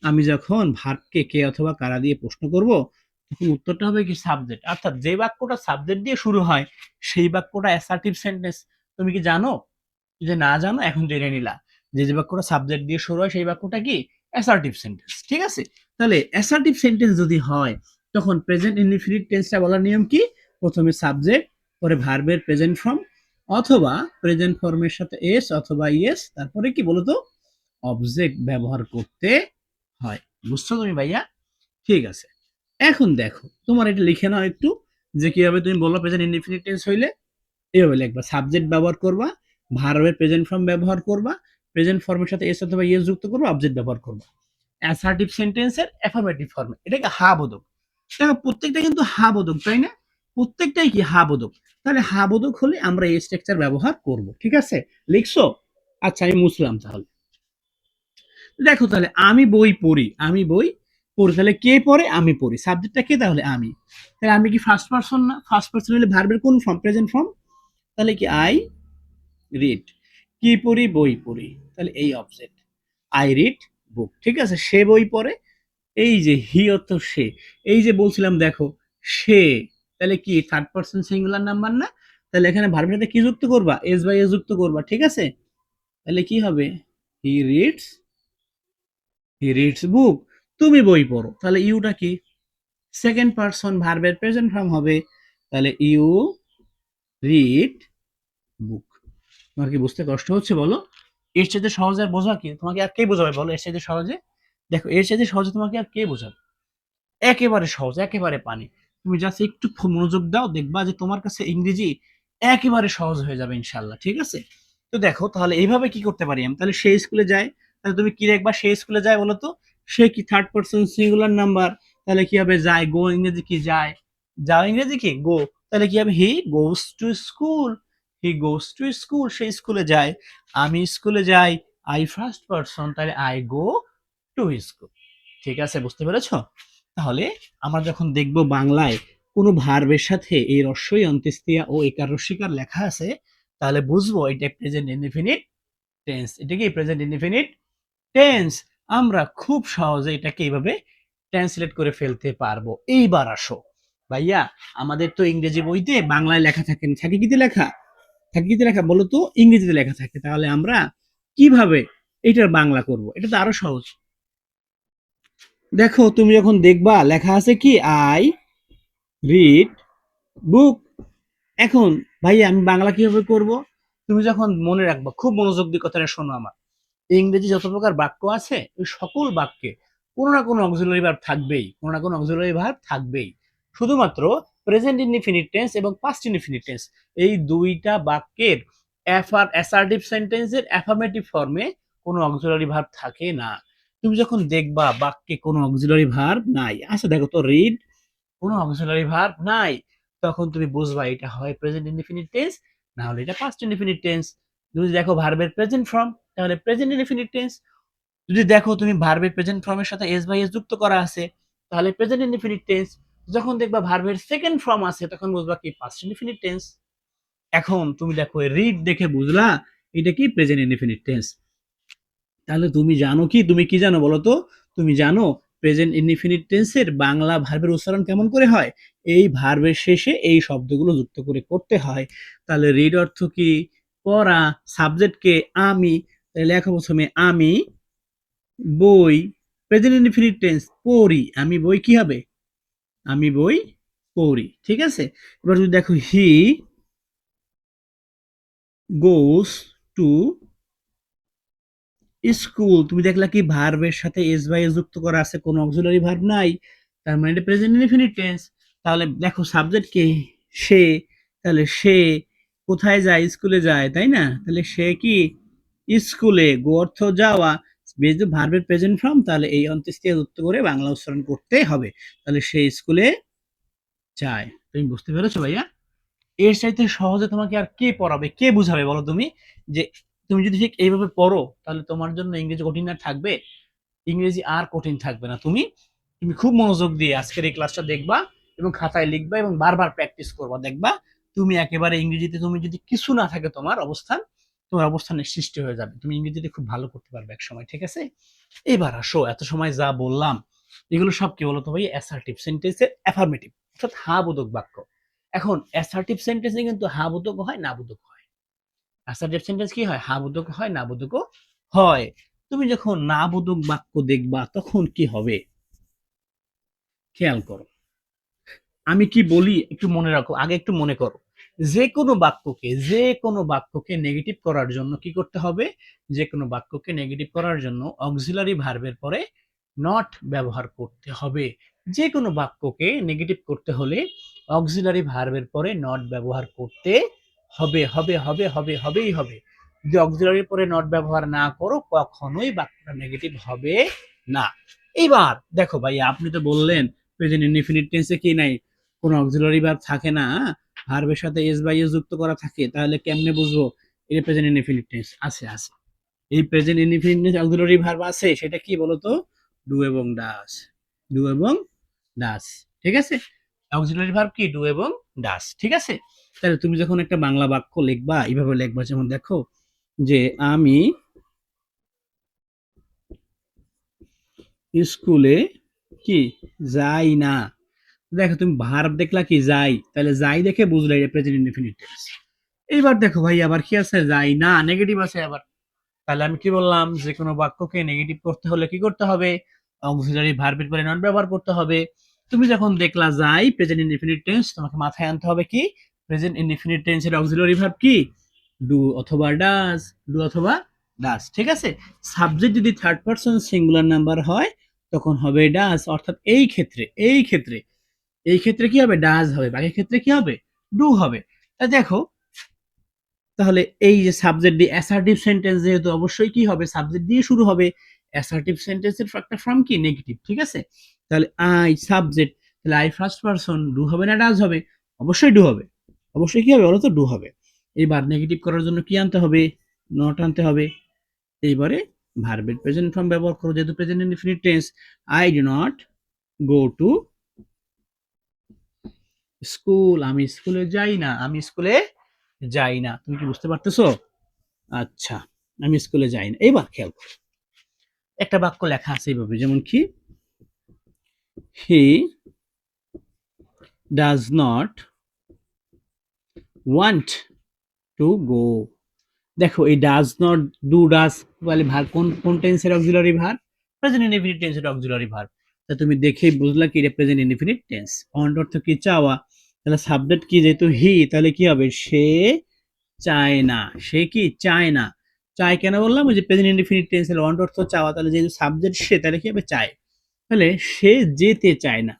আমি যখন ভার্বকে কে অথবা কারা দিয়ে প্রশ্ন করব, তখন উত্তরটা হবে কি সাবজেক্ট। অর্থাৎ যে বাক্যটা সাবজেক্ট দিয়ে শুরু হয় সেই বাক্যটা অ্যাসার্টিভ সেন্টেন্স। তুমি কি জানো? যে না জানো, এখন জেনে নিলা যে যে বাক্যটা সাবজেক্ট দিয়ে শুরু হয় সেই বাক্যটা কি অ্যাসার্টিভ সেন্টেন্স। ঠিক আছে, তাহলে অ্যাসার্টিভ সেন্টেন্স যদি হয় তখন প্রেজেন্ট ইনডিফিনিট টেন্সটা বলার নিয়ম কি, প্রথমে সাবজেক্ট, পরে ভার্বের প্রেজেন্ট ফর্ম, অথবা প্রেজেন্ট ফর্মের সাথে এস অথবা ইএস, তারপরে কি বলতো অবজেক্ট ব্যবহার করতে হয়। বুঝছো তুমি ভাইয়া? ঠিক আছে, এখন দেখো তোমার এটা লিখে নাও একটু, যে কিভাবে তুমি বললো প্রেজেন্ট ইনডিফিনিট টেন্স হইলে এভাবে লিখবা, সাবজেক্ট ব্যবহার করবা, ভার্বের প্রেজেন্ট ফর্ম ব্যবহার করবা, প্রেজেন্ট ফর্মের সাথে এস অথবা ইএস যুক্ত করবা, অবজেক্ট ব্যবহার করবা। অ্যাসার্টিভ সেন্টেন্সের অ্যাফার্মেটিভ ফর্মে, এটাকে হা বোধক। দেখো প্রত্যেকটা কিন্তু হা বোধক, তাই না? প্রত্যেকটাই কি হা বোধক। তাহলে হা বোধক হলে আমরা এই স্ট্রাকচার ব্যবহার করব। ঠিক আছে, লিখছো? আচ্ছা, আমি মুছলাম তাহলে। দেখো তাহলে আমি বই পড়ি, আমি বই পড়ি, তাহলে কে পড়ে, আমি পড়ি, সাবজেক্টটা কে, তাহলে আমি। তাহলে আমি কি ফার্স্ট পারসন না? ফার্স্ট পারসন হলে ভার্বের কোন ফর্ম, প্রেজেন্ট ফর্ম। তাহলে কি আই রিড, কি পড়ি, বই পড়ি, তাহলে এই অবজেক্ট আই রিড বুক। ঠিক আছে, সে বই পড়ে, এই যে হি অর্থ সে, এই যে বলছিলাম দেখো সে, তাহলে কি থার্ড পারসন সিঙ্গুলার নাম্বার না? তাহলে এখানে ভার্বের সাথে কি যুক্ত করবা, এস বাই এস যুক্ত করবা। ঠিক আছে, তাহলে কি হবে, হি রিডস, হি রিডস বুক, তুমি বই পড়ো, তাহলে ইউটা কি সেকেন্ড পারসন ভার্বের প্রেজেন্ট ফর্ম হবে, তাহলে ইউ রিড বুক। তোমার কি বুঝতে কষ্ট হচ্ছে বলো? এর চাইতে সহজে আর বোঝা কি তোমাকে আর কে বোঝাবে বলো, এর চাইতে সহজে? দেখো এর চাইতে সহজে তোমাকে আর কে বোঝাবে, একেবারে সহজ, একেবারে পানি। তুমি জাস্ট একটু মনোযোগ দাও, দেখবা যে তোমার কাছে ইংরেজি একেবারে সহজ হয়ে যাবে ইনশাল্লাহ। ঠিক আছে, তো দেখো তাহলে এইভাবে কি করতে পারি আমি, তাহলে সে স্কুলে যায়, তাহলে তুমি কি লিখবা, সে স্কুলে যায় বলো তো, সে কি থার্ড পারসন সিঙ্গুলার নাম্বার, তাহলে কি হবে যায়, গো ইংরেজি কি যায়, যাও ইংরেজি কি গো, তাহলে কি হবে he goes to school, he goes to school, সে স্কুলে যায়। আমি স্কুলে যাই, আই ফার্স্ট পারসন, তাহলে আই গো টু স্কুল। ঠিক আছে, বুঝতে পেরেছো? তাহলে আমরা যখন দেখব বাংলায় কোনো ভার্বের সাথে এই রস্বই অন্ত্যেষ্টিয়া ও একার রস্যিকার লেখা আছে, তাহলে বুঝবো এটা প্রেজেন্ট ইনডিফিনিট টেন্স। এটা কি প্রেজেন্ট ইনডিফিনিট টেন্স। আমরা খুব সহজে এটাকে এইভাবে ট্রান্সলেট করে ফেলতে পারবো। এইবার আসো ভাইয়া, আমাদের তো ইংরেজি বইতে বাংলায় লেখা থাকে না, থাকে কিতে লেখা, থাকে কিতে লেখা বলো তো, ইংরেজিতে লেখা থাকে। তাহলে আমরা কিভাবে এটার বাংলা করব, এটা তো আরো সহজ। দেখো তুমি যখন দেখবা লেখা আছে কি আই রিড বুক, এখন ভাইয়া আমি বাংলা কিভাবে করব, তুমি যখন মনে রাখবা, খুব মনোযোগ দিয়ে কথাটা শোনো আমার, ইংরেজি যত প্রকার বাক্য আছে ওই সকল বাক্যে কোনো না কোনো অক্সিলারি ভার্ব থাকবেই, কোনো না কোনো অক্সিলারি ভার্ব থাকবেই। শুধুমাত্র প্রেজেন্ট ইনডিফিনিট টেন্স এবং পাস্ট ইনডিফিনিট টেন্স, এই দুইটা বাক্যের অ্যাসার্টিভ সেন্টেন্সের অ্যাফার্মেটিভ ফর্মে কোনো অক্সিলারি ভার্ব থাকে না। তুমি যখন দেখবা বাক্যে কোনো অক্সিলারি ভার্ব নাই, আচ্ছা দেখো তো রিড কোনো অক্সিলারি ভার্ব নাই, তখন তুমি বুঝবা এটা হয় প্রেজেন্ট ইনডিফিনিট টেন্স, না হলে এটা পাস্ট ইনডিফিনিট টেন্স। যদি দেখো ভার্বের প্রেজেন্ট ফর্ম, তাহলে প্রেজেন্ট ইনডিফিনিট টেন্স। যদি দেখো তুমি ভার্বের প্রেজেন্ট ফর্মের সাথে এস বাই এস যুক্ত করা আছে, তাহলে প্রেজেন্ট ইনডিফিনিট টেন্স। যখন দেখবা ভার্বের সেকেন্ড ফর্ম আছে, তখন বুঝবা কি পাস্ট ইনডিফিনিট টেন্স। এখন তুমি দেখো রিড দেখে বুঝলা এটা কি প্রেজেন্ট ইনডিফিনিট টেন্স। তাহলে তুমি জানো কি, তুমি কি জানো বলো তো, তুমি জানো প্রেজেন্ট ইনডিফিনিট টেন্সের বাংলা ভার্বের উচ্চারণ কেমন করে হয়, এই ভার্বের শেষে এই শব্দগুলো যুক্ত করে করতে হয়। তাহলে রিড অর্থ কি, পড়া, সাবজেক্ট কে আমি, তাহলে লেখো প্রথমে আমি বই, প্রেজেন্ট ইনডিফিনিট টেন্স পড়ি, আমি বই কি হবে, আমি বই পড়ি। ঠিক আছে, এবার যদি দেখো হি গোস টু স্কুল, তুমি দেখলা কি ভার্বের সাথে এস বাই এস যুক্ত করা আছে, কোনো অক্সিলারি ভার্ব নাই, তার মানে এটা প্রেজেন্ট ইনডিফিনিট টেন্স। তাহলে দেখো সাবজেক্ট কে, সে, তাহলে সে কোথায় যায়, স্কুলে যায়, তাই না? তাহলে সে কি স্কুলে, গো অর্থ যাওয়া, বেস দ্য ভার্বের প্রেজেন্ট ফর্ম, তাহলে এই অন্ত্যেষ্টিয়া যুক্ত করে বাংলা উচ্চারণ করতে হবে। তাহলে সে স্কুলে যায়। তুমি বুঝতে পেরেছো ভাইয়া? এর চাইতে সহজে তোমাকে আর কে পড়াবে, কে বুঝাবে বলো তুমি? যে তুমি যদি ঠিক এইভাবে পড়ো তাহলে তোমার জন্য ইংরেজি কঠিন আর থাকবে? ইংরেজি আর কঠিন থাকবে না। তুমি তুমি খুব মনোযোগ দিয়ে আজকের এই ক্লাসটা দেখবা এবং খাতায় লিখবা এবং বারবার প্র্যাকটিস করবা, দেখবা তুমি একেবারে ইংরেজিতে, তুমি যদি কিছু না থাকে তোমার অবস্থান, তোমার অবস্থানের সৃষ্টি হয়ে যাবে, তুমি ইংরেজিতে খুব ভালো করতে পারবে এক সময়। ঠিক আছে? এবার আসো, এত সময় যা বললাম এগুলো সব কি বলতো ভাই? অ্যাসার্টিভ সেন্টেন্সের অ্যাফার্মেটিভ, অর্থাৎ হ্যাঁ বোধক বাক্য। এখন অ্যাসার্টিভ সেন্টেন্সে কিন্তু হ্যাঁ বোধক হয়, না বোধক হয়। অ্যাসার্টিভ সেন্টেন্স কি হয়? হ্যাঁ বোধক হয়, না বোধকও হয়। তুমি যখন না বোধক বাক্য দেখবা তখন কি হবে খেয়াল করো। আমি কি বলি একটু মনে রাখো, আগে একটু মনে করো। যে কোনো বাক্যকে নেগেটিভ করার জন্য কি করতে হবে? যে কোনো বাক্যকে নেগেটিভ করার জন্য অক্সিলারি ভার্বের পরে নট ব্যবহার করতে হবে। যে কোনো বাক্যকে নেগেটিভ করতে হলে অক্সিলারি ভার্বের পরে নট ব্যবহার করতে হবে, হবে, হবে, হবে, হবেই হবে। যদি অক্সিলারির পরে নট ব্যবহার না করো কখনোই বাক্যটা নেগেটিভ হবে না। এইবার দেখো ভাই, আপনি তো বললেন প্রেজেন্ট ইনডিফিনিট টেন্সে কি নাই, কোনো অক্সিলারি ভার্ব থাকে না, ভার্বের সাথে এস বাই এস যুক্ত করা থাকে, তাহলে কেমনে বুঝবো এটা প্রেজেন্ট ইনডিফিনিট টেন্স? আছে আছে, এই present indefinite tense auxiliary verb আছে, সেটা কি বলতো? ডু এবং ডাস। ডু এবং ডাস। ঠিক আছে? অক্সিলারি ভার্ব কি? ডু এবং ডাস। ঠিক আছে? তাহলে তুমি যখন একটা বাংলা বাক্য লিখবা এইভাবে লিখবা, যেমন দেখো যে আমি স্কুলে কি যাই না। দেখো তুমি ভার্ব দেখলা কি? যাই। তাহলে যাই দেখে বুঝলে এটা প্রেজেন্ট ইনডিফিনিট টেন্স। এইবার দেখো ভাই, আবার কি আছে? যাই না, নেগেটিভ আছে আবার। তাহলে আমি কি বললাম? যে কোনো বাক্যকে নেগেটিভ করতে হলে কি করতে হবে? অক্সিলারি ভার্বের পরে নট ব্যবহার করতে হবে। তুমি যখন দেখলা যাই প্রেজেন্ট ইনডিফিনিট টেন্স, তোমাকে মাথায় আনতে হবে কি? প্রেজেন্ট ইনডিফিনিট টেন্সের অক্সিলারি ভার্ব কি? ডু অথবা ডাজ। ডু অথবা ডাজ। ঠিক আছে? সাবজেক্ট যদি থার্ড পারসন সিঙ্গুলার নাম্বার হয় তখন হবে ডাজ, অর্থাৎ এই ক্ষেত্রে কি হবে? ডাজ হবে। বাকি ক্ষেত্রে কি হবে? ডু হবে। তা দেখো, তাহলে এই যে সাবজেক্ট দিয়ে অ্যাসার্টিভ সেন্টেন্স, যেহেতু অবশ্যই কি হবে? সাবজেক্ট দিয়ে শুরু হবে। অ্যাসার্টিভ সেন্টেন্সের একটা ফর্ম কি? নেগেটিভ। ঠিক আছে? তাহলে আই সাবজেক্ট, তাহলে আই ফার্স্ট পারসন, ডু হবে না ডাজ হবে? অবশ্যই ডু হবে। অবশ্যই কি হবে বলো তো? ডু হবে। এবার নেগেটিভ করার জন্য কি আনতে হবে? নট আনতে হবে। এইবারে ভার্বের প্রেজেন্ট ফর্ম ব্যবহার করো, যেহেতু present indefinite tense. I do not go to school, আমি স্কুলে যাই না, আমি স্কুলে যাই না। তুমি কি বুঝতে পারতেছো? আচ্ছা, আমি স্কুলে যাই না। এবার খেয়াল করো, একটা বাক্য লেখা আছে এইভাবে, যেমন কি he does not want to গো। দেখো এই ডাজ নট, ডু, ডাজ বলে ভার, কোন কোন টেন্সের অক্সিলারি ভার? প্রেজেন্ট ইনডিফিনিট টেন্সের অক্সিলারি ভার। তা তুমি দেখেই বুঝলা কি এটা প্রেজেন্ট ইনডিফিনিট টেন্স। ওয়ান্ট অর্থ কি? চাওয়া। তাহলে সাবজেক্ট কি? যেহেতু হি, তাহলে কি হবে? সে চায় না। সে কি? চায় না। চায় কেন বললাম? ওই যে প্রেজেন্ট ইনডিফিনিট টেন্সের ওয়ান্ট অর্থ চাওয়া, তাহলে যেহেতু সাবজেক্ট সে, তাহলে কি হবে? চায়। তাহলে সে যেতে চায় না।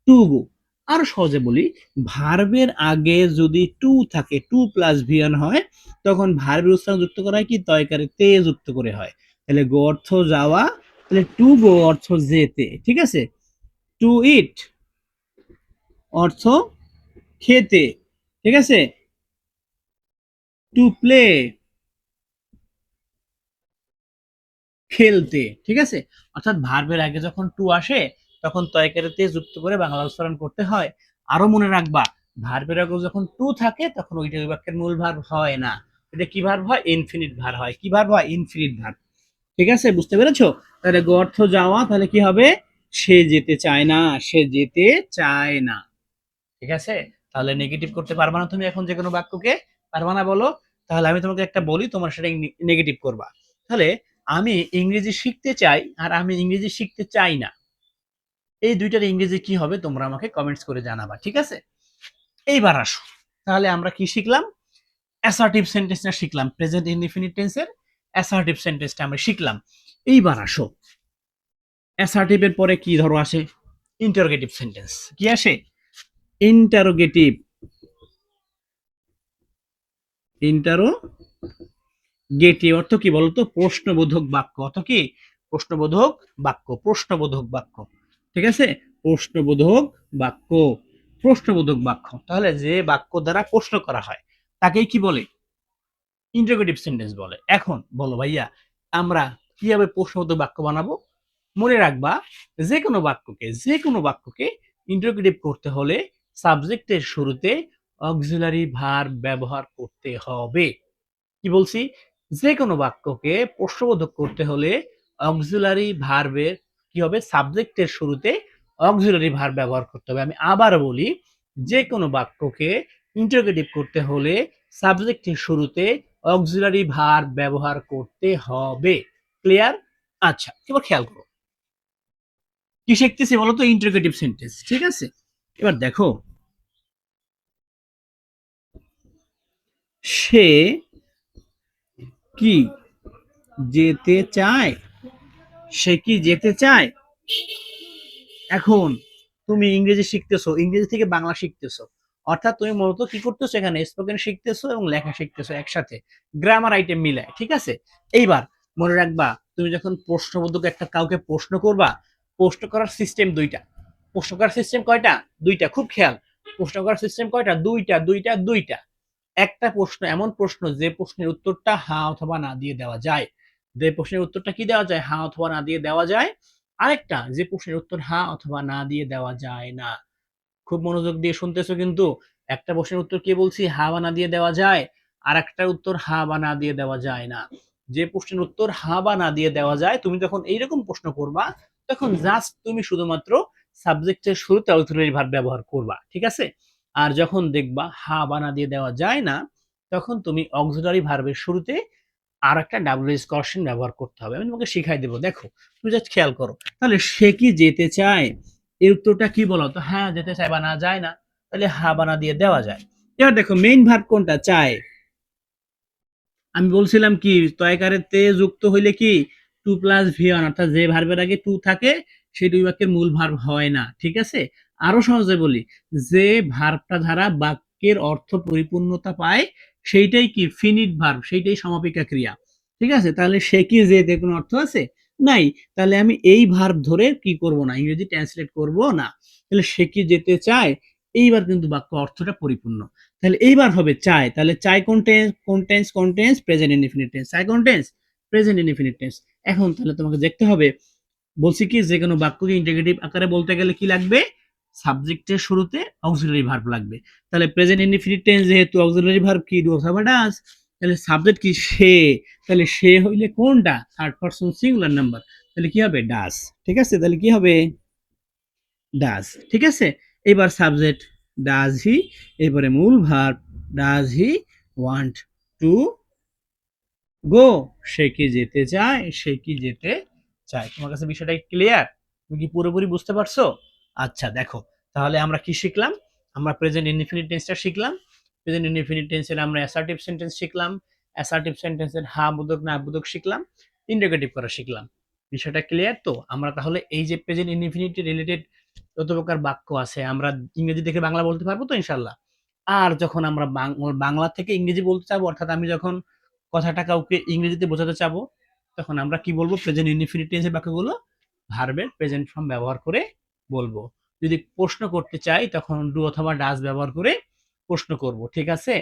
To go. আরো সহজে বলি, ভার্বের আগে যদি টু থাকে, টু প্লাস ভিয়ান হয়, তখন ভার্বের উচ্চারণ যুক্ত করা হয় কি? তয়কারে তে যুক্ত করে হয়। তাহলে গো অর্থ যাওয়া, তাহলে টু গো অর্থ যেতে। ঠিক আছে? টু ইট অর্থ খেতে। ঠিক আছে? টু প্লে খেলতে। ঠিক আছে? অর্থাৎ ভার্বের আগে যখন টু আসে তখন তয়কারিতে যুক্ত করে বাংলা উচ্চারণ করতে হয়। আরো মনে রাখবা, ভার্বের আগে যখন টু থাকে তখন ওইটা ওই বাক্যের মূল ভার্ব হয় না। এটা কি ভার্ব হয়? ইনফিনিট ভার্ব হয়। কি ভার্ব হয়? Infinite verb. ঠিক আছে? বুঝতে পেরেছো? তাহলে গো অর্থ যাওয়া, তাহলে কি হবে? সে যেতে চায় না, সে যেতে চায় না। ঠিক আছে? তাহলে নেগেটিভ করতে পারবা না তুমি এখন যে কোনো বাক্যকে? পারবা না বলো? তাহলে আমি তোমাকে একটা বলি, তোমার সেটা নেগেটিভ করবা। তাহলে আমি ইংরেজি শিখতে চাই আর আমি ইংরেজি শিখতে চাই না, এই দুইটার ইংরেজি কি হবে তোমরা আমাকে কমেন্টস করে জানাবা। ঠিক আছে? এইবার আসো, তাহলে আমরা কি শিখলাম? অ্যাসার্টিভ সেন্টেন্সটা শিখলাম, প্রেজেন্ট ইনডিফিনিট টেন্সের অ্যাসার্টিভ সেন্টেন্সটা আমরা শিখলাম। এইবার আসো, অ্যাসার্টিভ এর পরে কি ধরো আসে? Interrogative sentence. কি আসে? ইন্টারোগেটিভ। ইন্টারোগেটিভ অর্থ কি বলতো? প্রশ্নবোধক বাক্য। অর্থ কি? প্রশ্নবোধক বাক্য, প্রশ্নবোধক বাক্য, ঠিক আছে, প্রশ্নবোধক বাক্য, প্রশ্নবোধক বাক্য। তাহলে যে বাক্য দ্বারা প্রশ্ন করা হয় তাকেই কি বলে? ইন্টারোগেটিভ সেন্টেন্স বলে। এখন বলো ভাইয়া, আমরা কিভাবে প্রশ্নবোধক বাক্য বানাবো? মনে রাখবা, যে কোনো বাক্যকে ইন্টারোগেটিভ করতে হলে সাবজেক্টের শুরুতে অক্সিলারি ভার্ব ব্যবহার করতে হবে। কি বলছি? যে কোনো বাক্যকে প্রশ্নবোধক করতে হলে অক্সিলারি ভার্বের কি হবে? সাবজেক্টের শুরুতে অক্সিলারি ভার্ব ব্যবহার করতে হবে। আমি আবার বলি, যে কোনো বাক্যকে ইন্টারোগেটিভ করতে হলে সাবজেক্টের শুরুতে অক্সিলারি ভার্ব ব্যবহার করতে হবে। ক্লিয়ার? আচ্ছা, এবার খেয়াল করো কি শিখতেছি বলো তো? ইন্টারোগেটিভ সেন্টেন্স, ঠিক আছে? এবার দেখো, সে কি যেতে চায়? সে কি যেতে চায়? এখন তুমি ইংরেজি শিখতেছো, ইংরেজি থেকে বাংলা শিখতেছো, অর্থাৎ তুমি মূলত কি করতেছো? এখানে স্পোকেন শিখতেছো এবং লেখা শিখতেছো একসাথে, গ্রামার আইটেম মিলায়, ঠিক আছে? এইবার মনে রাখবা, তুমি যখন প্রশ্নবোধক একটা কাউকে প্রশ্ন করবা, প্রশ্ন করার সিস্টেম দুইটা। প্রশ্ন করার সিস্টেম কয়টা? দুইটা। খুব খেয়াল, প্রশ্ন করার সিস্টেম কয়টা? দুইটা, দুইটা, দুইটা। একটা প্রশ্ন এমন প্রশ্ন যে প্রশ্নের উত্তরটা হ্যাঁ অথবা না দিয়ে দেওয়া যায়, যে প্রশ্নের উত্তরটা কি দেওয়া যায়? হ্যাঁ অথবা না দিয়ে দেওয়া যায়। আরেকটা যে প্রশ্নের উত্তর হ্যাঁ অথবা না দিয়ে দেওয়া যায় না। খুব মনোযোগ দিয়ে শুনতেছো কিন্তু। একটা প্রশ্নের উত্তর কি বলছি? হ্যাঁ বা না দিয়ে দেওয়া যায়। আর একটা উত্তর হ্যাঁ বা না দিয়ে দেওয়া যায় না। যে প্রশ্নের উত্তর হ্যাঁ বা না দিয়ে দেওয়া যায়, তুমি যখন এইরকম প্রশ্ন করবা, তখন জাস্ট তুমি শুধুমাত্র সাবজেক্টের শুরুতে অক্সিলারি ভার্ব ব্যবহার করবা, ঠিক আছে? আর যখন দেখবা হ্যাঁ বা না দিয়ে দেওয়া যায় না, তখন তুমি অক্সিলারি ভার্বের শুরুতে আর একটা ডাব্লিউএস কোশ্চেন ব্যবহার করতে হবে। আমি তোমাকে শিখাই দেবো, দেখো, তুমি জাস্ট খেয়াল করো। তাহলে সে কি যেতে চায়, এর উত্তরটা কি বলো তো? হ্যাঁ যেতে চায় বা না যায় না, তাহলে হ্যাঁ বা না দিয়ে দেওয়া যায়। এবার দেখো মেইন ভার্ব কোনটা? চায়। আমি বলছিলাম কি, তয়কারের তে যুক্ত হইলে কি টু প্লাস ভি ওয়ান, অর্থাৎ যে ভার্বের আগে টু থাকে সেই দুই বাক্যের মূল ভার্ব হয় না, ঠিক আছে? আরো সহজে বলি, যে ভার্বটা দ্বারা বাক্যের অর্থ পরিপূর্ণতা পায় সেইটাই কি ফিনিট ভার্ব, সেইটাই সমাপিকা ক্রিয়া, ঠিক আছে? তাহলে সে কি যেতে কোনো অর্থ আছে? নাই। তাহলে আমি এই ভার্ব ধরে কি করব না, ইংরেজি ট্রান্সলেট করব না। তাহলে সে কি যেতে চায়, এইবার কিন্তু বাক্য অর্থটা পরিপূর্ণ। তাহলে এইবার হবে চাই, তাহলে চাই কোন টেন্স? কোন টেন্স? কোন টেন্স? Present indefinite tense. চাই কোন টেন্স? Present indefinite tense. এখন তাহলে তোমাকে দেখতে হবে, বলছি কি যে কোনো বাক্যকে ইন্টিগ্রেটিভ আকারে বলতে গেলে কি লাগবে? সাবজেক্টের শুরুতে অক্সিলারি ভার্ব লাগবে। তাহলে প্রেজেন্ট ইনডিফিনিট টেন্স যেহেতু অক্সিলারি ভার্ব কি? ডু অথবা ডাজ। তাহলে সাবজেক্ট কি? সে। তাহলে সে হইলে কোনটা? থার্ড পারসন সিঙ্গুলার নাম্বার, তাহলে কি হবে? ডাজ, ঠিক আছে? তাহলে কি হবে? ডাজ, ঠিক আছে? এবার সাবজেক্ট ডাজ হি, এবারে মূল verb does he want to go, সে কি যেতে চায়, সে কি যেতে চায়। তোমার কাছে বিষয়টা ক্লিয়ার? তুমি কি পুরোপুরি বুঝতে পারছো? আচ্ছা দেখো, তাহলে আমরা কি শিখলাম? আমরা প্রেজেন্ট ইনডিফিনিট টেন্সটা শিখলাম। প্রেজেন্ট ইনডিফিনিট টেন্সের আমরা অ্যাসার্টিভ সেন্টেন্স শিখলাম। অ্যাসার্টিভ সেন্টেন্সের হ্যাঁ বোধক না বোধক শিখলাম। ইন্টারোগেটিভ করা শিখলাম। বিষয়টা ক্লিয়ার তো? আমরা তাহলে এই যে প্রেজেন্ট ইনডিফিনিট রিলেটেড যত প্রকার বাক্য আছে আমরা ইংরেজি থেকে বাংলা বলতে পারবো তো ইনশাল্লাহ? আর যখন আমরা বাংলা থেকে ইংরেজি বলতে চাবো, অর্থাৎ আমি যখন কথাটা কাউকে ইংরেজিতে বোঝাতে চাবো, তখন আমরা কি বলবো? প্রেজেন্ট ইনডিফিনিট টেন্সের বাক্যগুলো ভার্বের প্রেজেন্ট ফর্ম ব্যবহার করে বলবো। যদি প্রশ্ন করতে চাই তখন ডু অথবা ডাজ ব্যবহার করে প্রশ্ন করব, ঠিক আছে?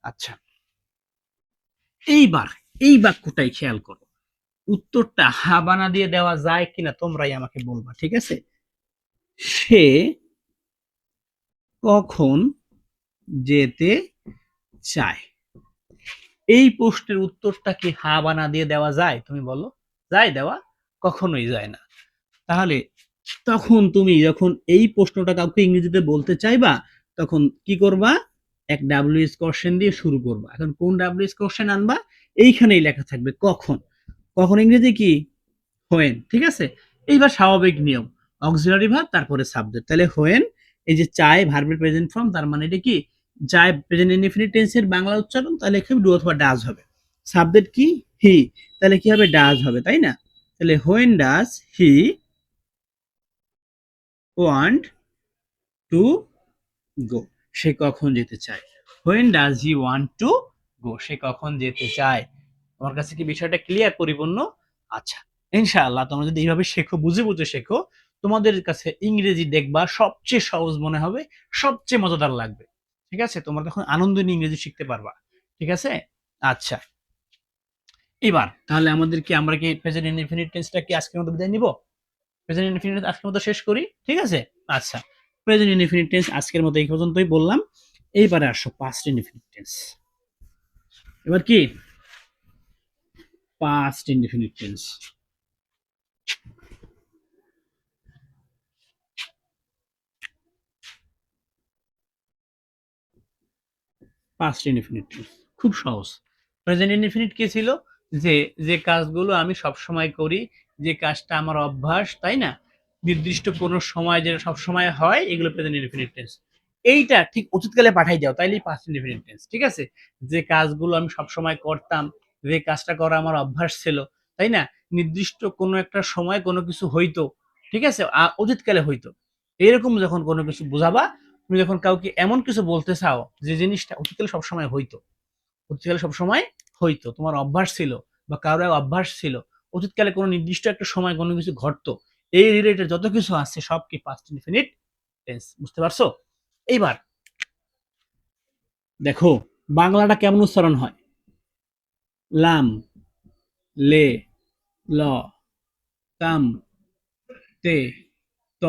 আচ্ছা, এইবার এই বাক্যটাই খেয়াল করো, উত্তরটা হাবানা দিয়ে দেওয়া যায় কিনা তোমরাই আমাকে বলবা, ঠিক আছে? সে কখন যেতে চায়, এই প্রশ্নের উত্তরটা কি হা বা না দিয়ে দেওয়া যায়? তুমি বলো, যায় দেওয়া? কখনোই যায় না। তাহলে তখন তুমি যখন এই প্রশ্নটা কাউকে ইংরেজিতে বলতে চাইবা, তখন কি করবা? এক ডাব্লিউএস কোশ্চেন দিয়ে শুরু করবা। এখন কোন ডাব্লিউএস কোশ্চেন আনবা? এইখানেই লেখা থাকবে কখন। কখন ইংরেজি কি? হোয়েন, ঠিক আছে? এইবার স্বাভাবিক নিয়ম, অক্সিলারি ভার্ব তারপরে সাবজেক্ট। তাহলে হোয়েন, এই যে চায় ভার্বের প্রেজেন্ট ফর্ম, তার মানে এটা কি? যায় প্রেজেন্ট ইনডিফিনিট টেন্সের বাংলা উচ্চারণ, তাহলে এখানে ডু অথবা ডাজ হবে। সাবজেক্ট কি? হি, তাহলে কি হবে? ডাজ হবে, তাই না? তাহলে when does he want to go, সে কখন যেতে চায়। When does he want to go, সে কখন যেতে চায়। তোমার কাছে কি বিষয়টা ক্লিয়ার, পরিপূর্ণ? আচ্ছা, ইনশাআল্লাহ তোমরা যদি এইভাবে শেখো, বুঝে বুঝে শেখো, তোমাদের কাছে ইংরেজি দেখবা সবচেয়ে সহজ মনে হবে, সবচেয়ে মজাদার লাগবে। ঠিক আছে? তোমরা তখন আনন্দ নিয়ে ইংরেজি শিখতে পারবা। ঠিক আছে? আচ্ছা। এবার তাহলে আমরা কি প্রেজেন্ট ইনডিফিনিট টেন্সটা কি আজকের মতো বিদায় নিব? প্রেজেন্ট ইনডিফিনিট আজকের মতো শেষ করি। ঠিক আছে? আচ্ছা। প্রেজেন্ট ইনডিফিনিট টেন্স আজকের মতো এই পর্যন্তই বললাম। এইবারে আসো পাস্ট ইনডিফিনিট টেন্স। এবার কি? Past indefinite tense. Past indefinite tense খুব সহজ। প্রেজেন্ট ইনডিফিনিট কি ছিল? যে যে কাজগুলো আমি সবসময় করি, যে কাজটা আমার অভ্যাস, তাই না? নির্দিষ্ট কোনো সময় যেটা সবসময় হয়, এগুলো প্রেজেন্ট ইনডিফিনিট টেন্স। এইটা ঠিক অতীতকালে পাঠাই দাও, তাইলেই পাস্ট ইনডিফিনিট টেন্স। ঠিক আছে? যে কাজগুলো আমি সবসময় করতাম, যে কাজটা করা আমার অভ্যাস ছিল, তাই না? নির্দিষ্ট কোনো একটা সময় কোনো কিছু হইতো, ঠিক আছে? অতীতকালে হইতো। এরকম যখন কোনো কিছু বুঝাবা, তুমি যখন কাউকে এমন কিছু বলতে চাও যে জিনিসটা অতীতকালে সবসময় হইতো, অতীতকালে সবসময় হইতো, তোমার অভ্যাস ছিল বা কারো এক অভ্যাস ছিল, অতীতকালে কোনো নির্দিষ্ট একটা সময় কোনো কিছু ঘটতো, এই রিলেটেড যত কিছু আছে সব কি পাস্ট ইনফিনিট টেন্স। বুঝতে পারছো? এইবার দেখো বাংলাটা কেমন উচ্চারণ হয়। লাম, লে, ল, কাম, তে, ত,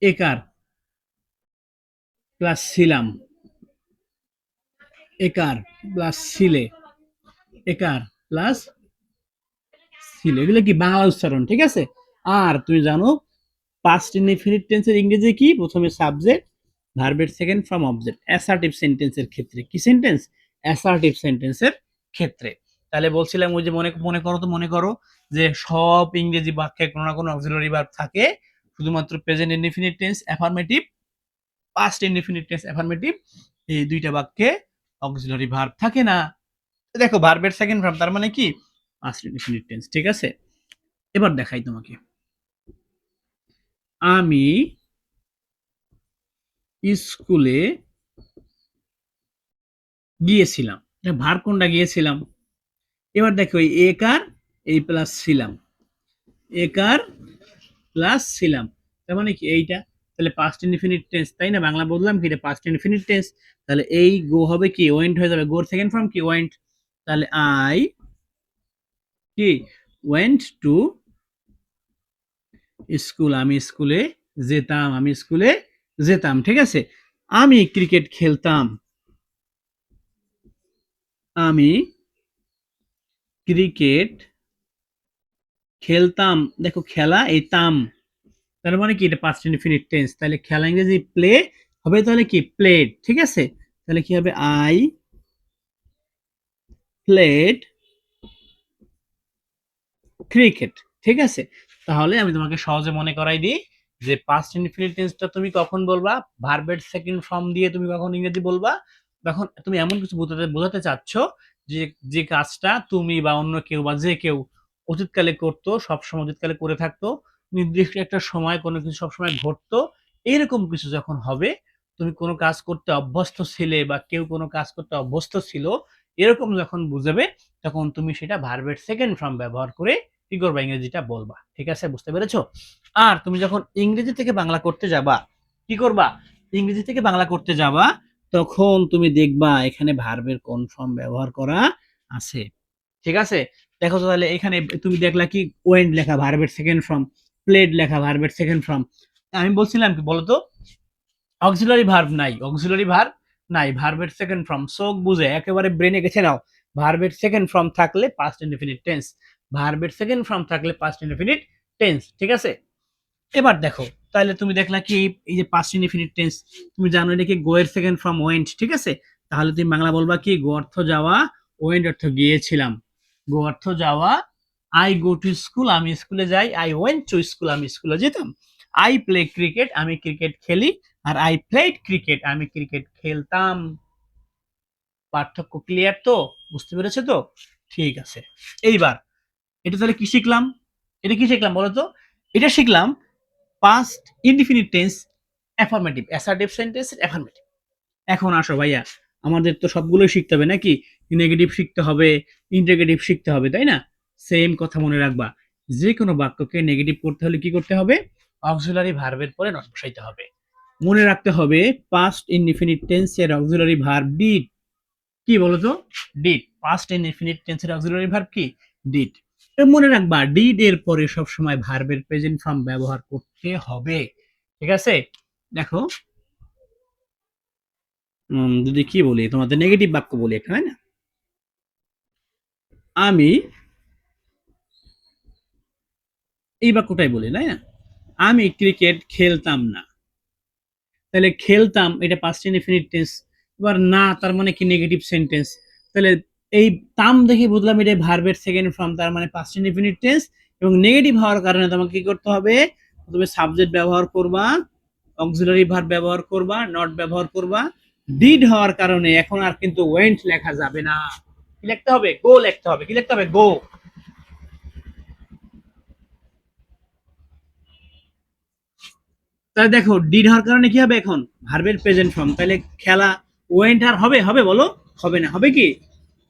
একার প্লাস ছিলাম, একার প্লাস ছিলে, একার প্লাস ছিল, এগুলো কি বাংলা উচ্চারণ। ঠিক আছে? আর তুমি জানো পাস্ট ইনডিফিনিট টেন্সের ইংরেজি কি? প্রথমে সাবজেক্ট, ভার্বের সেকেন্ড ফর্ম অবজেক্ট। অ্যাসার্টিভ সেন্টেন্সের ক্ষেত্রে কি সেন্টেন্স? অ্যাসার্টিভ সেন্টেন্সের ক্ষেত্রে। তাহলে বলছিলাম ওই যে মনে করো যে সব ইংরেজি বাক্যে কোনো না কোনো অক্সিলারি ভার্ব থাকে, শুধুমাত্র present indefinite tense affirmative, past indefinite tense affirmative, এই দুইটা বাক্যে অক্সিলারি ভার্ব থাকে না। দেখো ভার্বের সেকেন্ড ফর্ম তার মানে কি? Past indefinite tense. ঠিক আছে? এবার দেখাই তোমাকে। আমি স্কুলে গিয়েছিলাম, ভার কোনটা? গিয়েছিলাম। এবার দেখো এই একার, এই প্লাস ছিলাম, একার প্লাস ছিলাম, তার মানে কি এইটা? তাহলে পাস্ট ইনডিফিনিট টেন্স, তাই না? বাংলা বললাম কি এটা পাস্ট ইনডিফিনিট টেন্স। তাহলে এই গো হবে কি? ওয়েন্ট হয়ে যাবে। গোর সেকেন্ড ফর্ম কি? ওয়েন্ট। তাহলে আই কি? ওয়েন্ট টু স্কুল, আমি স্কুলে যেতাম, আমি স্কুলে যেতাম। ঠিক আছে? আমি ক্রিকেট খেলতাম, আমি ক্রিকেট খেলতাম। দেখো খেলা, এই তাম, তার মানে কি? এটা পাস্ট ইনডিফিনিট টেন্স। তাহলে খেলা ইংরেজি প্লে হবে, তাহলে কি? প্লেড। ঠিক আছে? তাহলে কি হবে? I played cricket. ঠিক আছে? তাহলে আমি তোমাকে সহজে মনে করাই দিই যে পাস্ট ইনডিফিনিট টেন্সটা তুমি কখন বলবা, ভার্বের সেকেন্ড ফর্ম দিয়ে তুমি কখন ইংরেজি বলবা, তখন তুমি এমন কিছু বোঝাতে বোঝাতে চাচ্ছ যে যে কাজটা তুমি বা অন্য কেউ বা যে কেউ অতীতকালে করতো, সবসময় অতীতকালে করে থাকতো, নির্দিষ্ট একটা সময় কোনো কিছু সবসময় ঘটতো, এরকম কিছু যখন হবে, তুমি কোনো কাজ করতে অভ্যস্ত ছিলে বা কেউ কোনো কাজ করতে অভ্যস্ত ছিল, এরকম যখন বুঝাবে, তখন তুমি সেটা ভার্বের সেকেন্ড ফর্ম ব্যবহার করে কি করবা? ইংরেজিটা বলবা। ঠিক আছে? বুঝতে পেরেছো? আর তুমি যখন ইংরেজি থেকে বাংলা করতে যাবা, কি করবা? ইংরেজি থেকে বাংলা করতে যাবা, তখন তুমি দেখবা এখানে ভার্বের কোন ফর্ম ব্যবহার করা আছে। ঠিক আছে? দেখো তো তাহলে এখানে তুমি দেখলা কি? ওয়েন্ট লেখা, ভার্বের সেকেন্ড ফর্ম, প্লেড লেখা, ভার্বের সেকেন্ড ফর্ম। আমি বলছিলাম কি বলতো? অক্সিলারি ভার্ব নাই, অক্সিলারি ভার্ব নাই, ভার্বের সেকেন্ড ফর্ম। চোখ বুঝে একেবারে ব্রেনে গেছে নাও, ভার্বের সেকেন্ড ফর্ম থাকলে পাস্ট ইনডেফিনিট টেন্স, ভার্বের সেকেন্ড ফর্ম থাকলে পাস্ট ইনডেফিনিট টেন্স। ঠিক আছে? এবার দেখো তাহলে তুমি দেখলা কি এই যে পাস্ট ইনডেফিনিট টেন্স, তুমি জানো এটা কি? গো এর সেকেন্ড ফর্ম ওয়েন্ট। ঠিক আছে? তাহলে তুমি বাংলা বলবা কি? গো অর্থ যাওয়া, ওয়েন্ট অর্থ গিয়েছিলাম। গো অর্থ যাওয়া, আই গো টু স্কুল, আমি স্কুলে যাই, আই ওয়েন্ট টু স্কুল, আমি স্কুলে যেতাম। আই প্লে ক্রিকেট, আমি ক্রিকেট খেলি, আর আই প্লেড ক্রিকেট, আমি ক্রিকেট খেলতাম। পার্থক্য ক্লিয়ার তো? বুঝতে পেরেছো তো? ঠিক আছে। এইবার এটা তাহলে কি শিখলাম? এটা কি শিখলাম বলো তো? এটা শিখলাম past indefinite tense affirmative, assertive sentence affirmative. এখন আসো ভাইয়া, আমাদের তো সবগুলোই শিখতে হবে নাকি? নেগেটিভ শিখতে হবে, ইন্টারগেটিভ শিখতে হবে, তাই না? সেম কথা মনে রাখবা, যে কোনো বাক্যকে নেগেটিভ করতে হলে কি করতে হবে? অক্সিলারি ভার্বের পরে নট বসাইতে হবে। মনে রাখতে হবে পাস্ট ইনডিফিনিট টেন্স এর অক্সিলারি ভার্ব ডিড। কি বলতো? ডিড। পাস্ট ইনডিফিনিট টেন্স এর অক্সিলারি ভার্ব কি? ডিড। মনে রাখবা ডিড এর পরে সবসময় ভার্বের প্রেজেন্ট ফর্ম ব্যবহার করতে হবে। ঠিক আছে? দেখো যদি কি বলি তোমাদের নেগেটিভ বাক্য বলি একটা, তাই না? আমি এই বাক্যটাই বলি, তাই না? আমি ক্রিকেট খেলতাম না। তাহলে খেলতাম এটা পাস্ট ইনডিফিনিট টেন্স। এবার না তার মানে কি? Negative sentence. তাহলে এই তাম দেখে বুঝলাম এটা ভার্বের সেকেন্ড ফর্ম, তার মানে পাস্ট ইনডিফিনিট টেন্স। এবং নেগেটিভ হওয়ার কারণে তোমাকে কি করতে হবে? তুমি সাবজেক্ট ব্যবহার করবা, অক্সিলারি ভার্ব ব্যবহার করবা, নট ব্যবহার করবা। ডিড হওয়ার কারণে এখন আর কিন্তু ওয়েন্ট লেখা যাবে না। কি লিখতে হবে? গো লিখতে হবে। কি লিখতে হবে? গো। তাহলে দেখো ডিড হওয়ার কারণে কি হবে? এখন ভার্বের প্রেজেন্ট ফর্ম। তাহলে খেলা ওয়েন্ট আর হবে? হবে বলো? হবে না। হবে কি?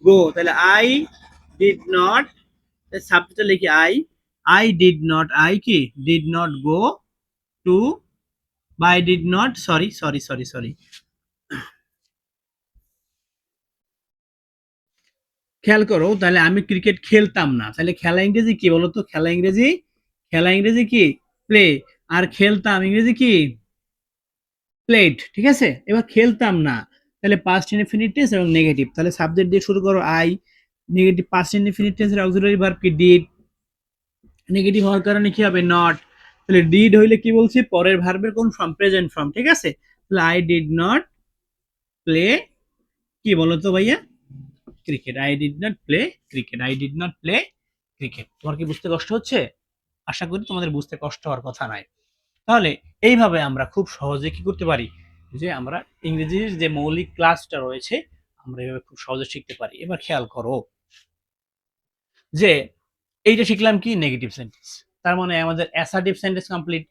গো। তাহলে আই ডিড নট, সাবজেক্টে লিখি আই ডিড নট, আই কি ডিড নট গো টু, বা I did not, sorry sorry sorry sorry, খেয়াল করো। তাহলে আমি ক্রিকেট খেলতাম না। তাহলে খেলা ইংরেজি কি বলতো? খেলা ইংরেজি কি? প্লে। আর খেলতাম ইংরেজি কি? প্লেড। ঠিক আছে? এবার খেলতাম না, তাহলে পাস্ট ইনডিফিনিট টেন্স এবং নেগেটিভ। তাহলে সাবজেক্ট দিয়ে শুরু করো আই, নেগেটিভ পাস্ট ইনডিফিনিট টেন্সের অক্সিলারি ভার্ব কি? ডিড। নেগেটিভ হওয়ার কারণে কি হবে? নট। তাহলে ডিড হইলে কি বলছি? পরের ভার্বের কোন ফর্ম? Present form. ঠিক আছে? তাহলে আই ডিড নট প্লে, কি বলতো ভাইয়া? Cricket. I did not play cricket. I did not play cricket. তোমার কি বুঝতে কষ্ট হচ্ছে? আশা করি তোমাদের বুঝতে কষ্ট হওয়ার কথা নাই। তাহলে এইভাবে আমরা খুব সহজে কি করতে পারি? যে আমরা ইংরেজির যে মৌলিক ক্লাসটা রয়েছে আমরা এভাবে খুব সহজে শিখতে পারি। এবার খেয়াল করো যে এইটা শিখলাম কি? Negative sentence. তার মানে আমাদের অ্যাসার্টিভ সেন্টেন্স কমপ্লিট।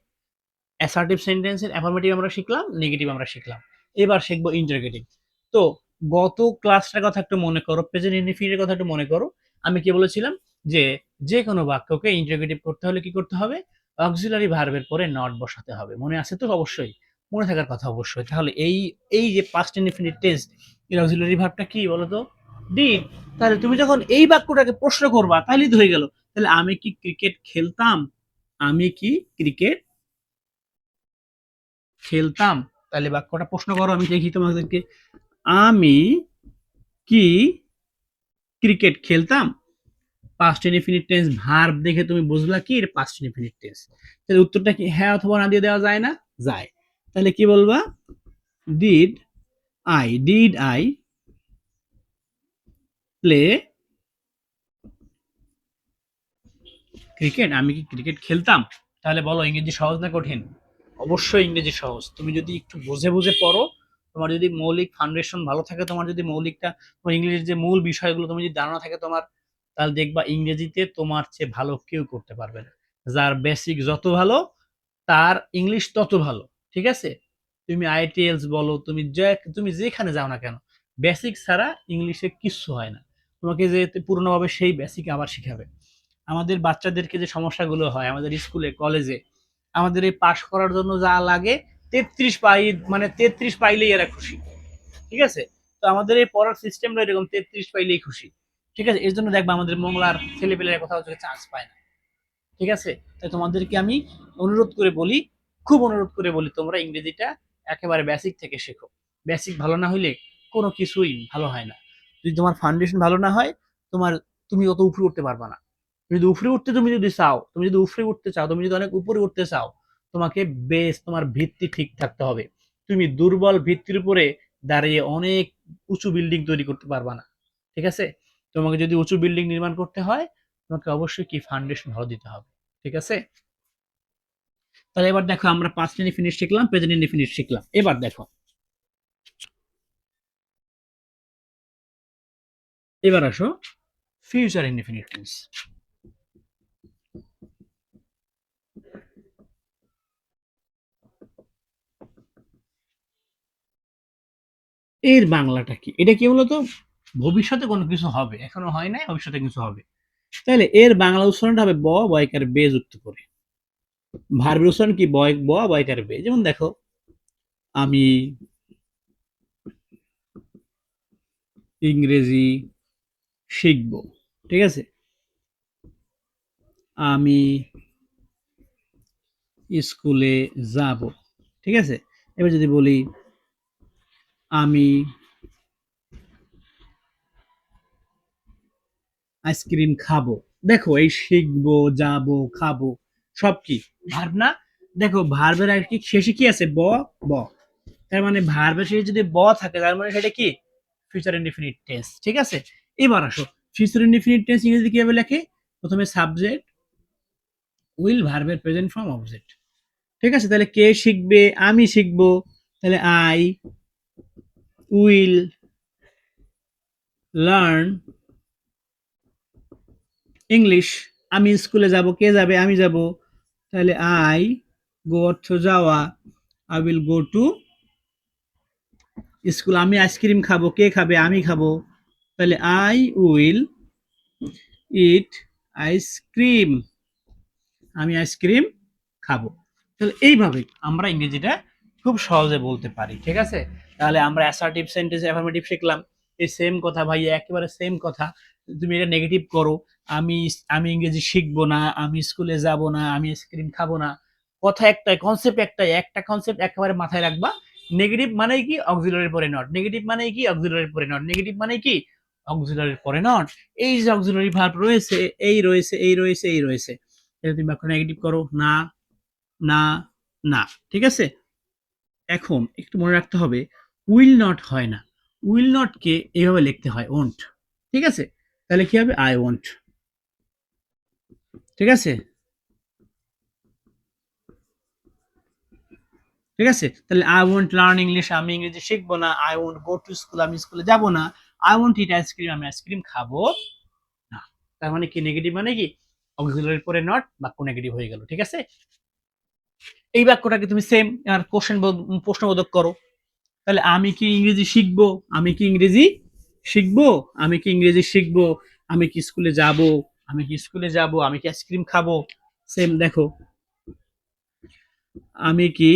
অ্যাসার্টিভ সেন্টেন্সের অ্যাফার্মেটিভ আমরা শিখলাম, নেগেটিভ আমরা শিখলাম। এবার শিখবো ইন্টারোগেটিভ। তো গত ক্লাসটার কথা একটু মনে করো, প্রেজেন্ট ইনডিফিনিটের কথা একটু মনে করো। আমি কি বলেছিলাম? যে যে কোনো বাক্যকে ইন্টারোগেটিভ করতে হলে কি করতে হবে? অক্সিলারি ভার্বের পরে নট বসাতে হবে। মনে আছে তো? অবশ্যই মনে থাকার কথা অবশ্যই। তাহলে এই এই যে পাস্ট ইনডিফিনিট টেন্স এর অক্সিলারি ভার্বটা কি বলতো? ডিড। তাহলে তুমি যখন এই বাক্যটাকে প্রশ্ন করবা তাহলেই তো হয়ে গেল। তাহলে আমি কি ক্রিকেট খেলতাম? আমি কি ক্রিকেট খেলতাম? তাহলে বাক্যটা প্রশ্ন করো, আমি দেখি তোমাদেরকে। আমি কি ক্রিকেট খেলতাম? পাস্ট ইনডিফিনিট টেন্স ভার্ব দেখে তুমি বুঝলা কি এর পাস্ট ইনডিফিনিট টেন্স। তাহলে উত্তরটা কি হ্যাঁ অথবা না দিয়ে দেওয়া যায় না? যায়। তাহলে কি বলবা? Did I play cricket? আমি কি ক্রিকেট খেলতাম? তাহলে বলো ইংরেজি সহজ না কঠিন? অবশ্যই ইংরেজি সহজ। তুমি যদি একটু বুঝে বুঝে পড়ো, তোমার যদি মৌলিক ফাউন্ডেশন ভালো থাকে, তোমার যদি মৌলিকটা, তোমার ইংরেজির যে মূল বিষয়গুলো তুমি যদি ধারণা থাকে তোমার, তাহলে দেখবা ইংরেজিতে তোমার চেয়ে ভালো কেউ করতে পারবে না। যার বেসিক যত ভালো তার ইংলিশ তত ভালো। ঠিক আছে? তুমি আইটিএলস বলো, তুমি যেখানে যাও না কেন, বেসিক ছাড়া ইংলিশে কিচ্ছু হয় না। তোমাকে যে পূর্ণভাবে সেই বেসিক আবার শিখাবে। আমাদের বাচ্চাদেরকে যে সমস্যাগুলো হয় আমাদের স্কুলে কলেজে, আমাদের এই পাশ করার জন্য যা লাগে 33 পাই, মানে 33 পাইলেই এরা খুশি। ঠিক আছে? তো আমাদের এই পড়ার সিস্টেমটা এরকম, 33 পাইলেই খুশি। ঠিক আছে? এর জন্য দেখবা আমাদের মংলার ছেলেপেলেরা কোথাও চান্স পায় না। ঠিক আছে? তাই তোমাদেরকে আমি অনুরোধ করে বলি, খুব অনুরোধ করে বলি, তোমরা ইংরেজিটা একেবারে বেসিক থেকে শেখো। বেসিক ভালো না হইলে কোনো কিছুই ভালো হয় না। যদি তোমার ফাউন্ডেশন ভালো না হয়, তোমার তুমি অত উপরে উঠতে পারবা না। তুমি যদি উপরে উঠতে চাও, তুমি যদি অনেক উপরে উঠতে চাও, তোমাকে বেস, তোমার ভিত্তি ঠিক থাকতে হবে। তুমি দুর্বল ভিত্তির উপরে দাঁড়িয়ে অনেক উঁচু বিল্ডিং তৈরি করতে পারবা না। ঠিক আছে? তোমাকে যদি উঁচু বিল্ডিং নির্মাণ করতে হয়, তোমাকে অবশ্যই কি ফাউন্ডেশন ভালো দিতে হবে। ঠিক আছে? তাহলে এবার দেখো আমরা পাস্ট ইনডিফিনিট শিখলাম, প্রেজেন্ট ইনডিফিনিট শিখলাম। এবার দেখো, এবার আসো ফিউচার ইনডিফিনিট টেন্স। এর বাংলাটা কি? এটা কি বলতো? ভবিষ্যতে কোনো কিছু হবে, এখনো হয় নাই, ভবিষ্যতে কিছু হবে। তাহলে এর বাংলা উচ্চারণটা হবে ব বয়কার বে যুক্ত করে। ভার্বের উচ্চারণ কি বয় ব বয়কার বে। যেমন দেখো, আমি ইংরেজি শিখব, ঠিক আছে, আমি স্কুলে যাব, ঠিক আছে। এবার যদি বলি আমি আইসক্রিম খাবো, দেখো এই শিখবো, যাবো, খাবো সব কি ভার্ব না? দেখো ভার্বের আর কি শেষে কি আছে, ব ব। তার মানে ভার্বের শেষে যদি ব থাকে তার মানে সেটা কি ফিউচার ইনডিফিনিট টেন্স, ঠিক আছে। এবার আসো ফিউচার ইনডিফিনিট টেন্স ইংরেজি কিভাবে লেখে? প্রথমে সাবজেক্ট উইল ভার্বের প্রেজেন্ট ফর্ম অবজেক্ট, ঠিক আছে। তাহলে কে শিখবে? আমি শিখবো, তাহলে আই উইল লার্ন ইংলিশ। আমি স্কুলে যাব, কে যাবে? আমি যাব, তাহলে আই গো অর্থ যাওয়া, I will go to school. আমি আইসক্রিম খাবো, কে খাবে? আমি খাবো, তাহলে আই উইল ইট আইসক্রিম। আমি আইসক্রিম খাবো। তাহলে এইভাবে আমরা ইংরেজিটা খুব সহজে বলতে পারি, ঠিক আছে। তাহলে আমরা অ্যাসার্টিভ সেন্টেন্স অ্যাফার্মেটিভ শিখলাম, এই সেম কথা ভাই, একেবারে সেম কথা। তুমি এটা নেগেটিভ করো, আমি আমি ইংরেজি শিখবো না, আমি স্কুলে যাব না, আমি আইসক্রিম খাবো না। কথা একটাই, কনসেপ্ট একটাই, একটা কনসেপ্ট একেবারে মাথায় রাখবা। নেগেটিভ মানে কি? অক্সিলারির পরে নট। নেগেটিভ মানে কি? অক্সিলারির পরে নট। নেগেটিভ মানে কি? অক্সিলারির পরে নট। এই যে অক্সিলারি ভার্ব রয়েছে, এই রয়েছে, এই রয়েছে, এই রয়েছে, এটা তুমি বাক্য নেগেটিভ করো না, না, না, ঠিক আছে। এখন একটু মনে রাখতে হবে, উইল নট হয় না, উইল নট কে এইভাবে লিখতে হয় ওন্ট, ঠিক আছে। তাহলে কি হবে? আই ওন্ট, ঠিক আছে, ঠিক আছে। তাহলে আই ওন্ট লার্ন ইংলিশ, আমি ইংরেজি শিখবো না। I won't go to school, আমি স্কুলে যাব না। আই ওন্ট ইট আইসক্রিম, আমি আইসক্রিম খাবো না। তার মানে কি? নেগেটিভ মানে কি? অক্সিলারির পরে নট, বাক্য নেগেটিভ হয়ে গেল, ঠিক আছে। এই বাক্যটাকে তুমি সেম আর কোশ্চেন প্রশ্নবোধক করো। তাহলে আমি কি ইংরেজি শিখবো? আমি কি ইংরেজি শিখবো? আমি কি ইংরেজি শিখবো? আমি কি স্কুলে যাব? আমি কি স্কুলে যাব? আমি কি আইসক্রিম খাবো? সেম দেখো, আমি কি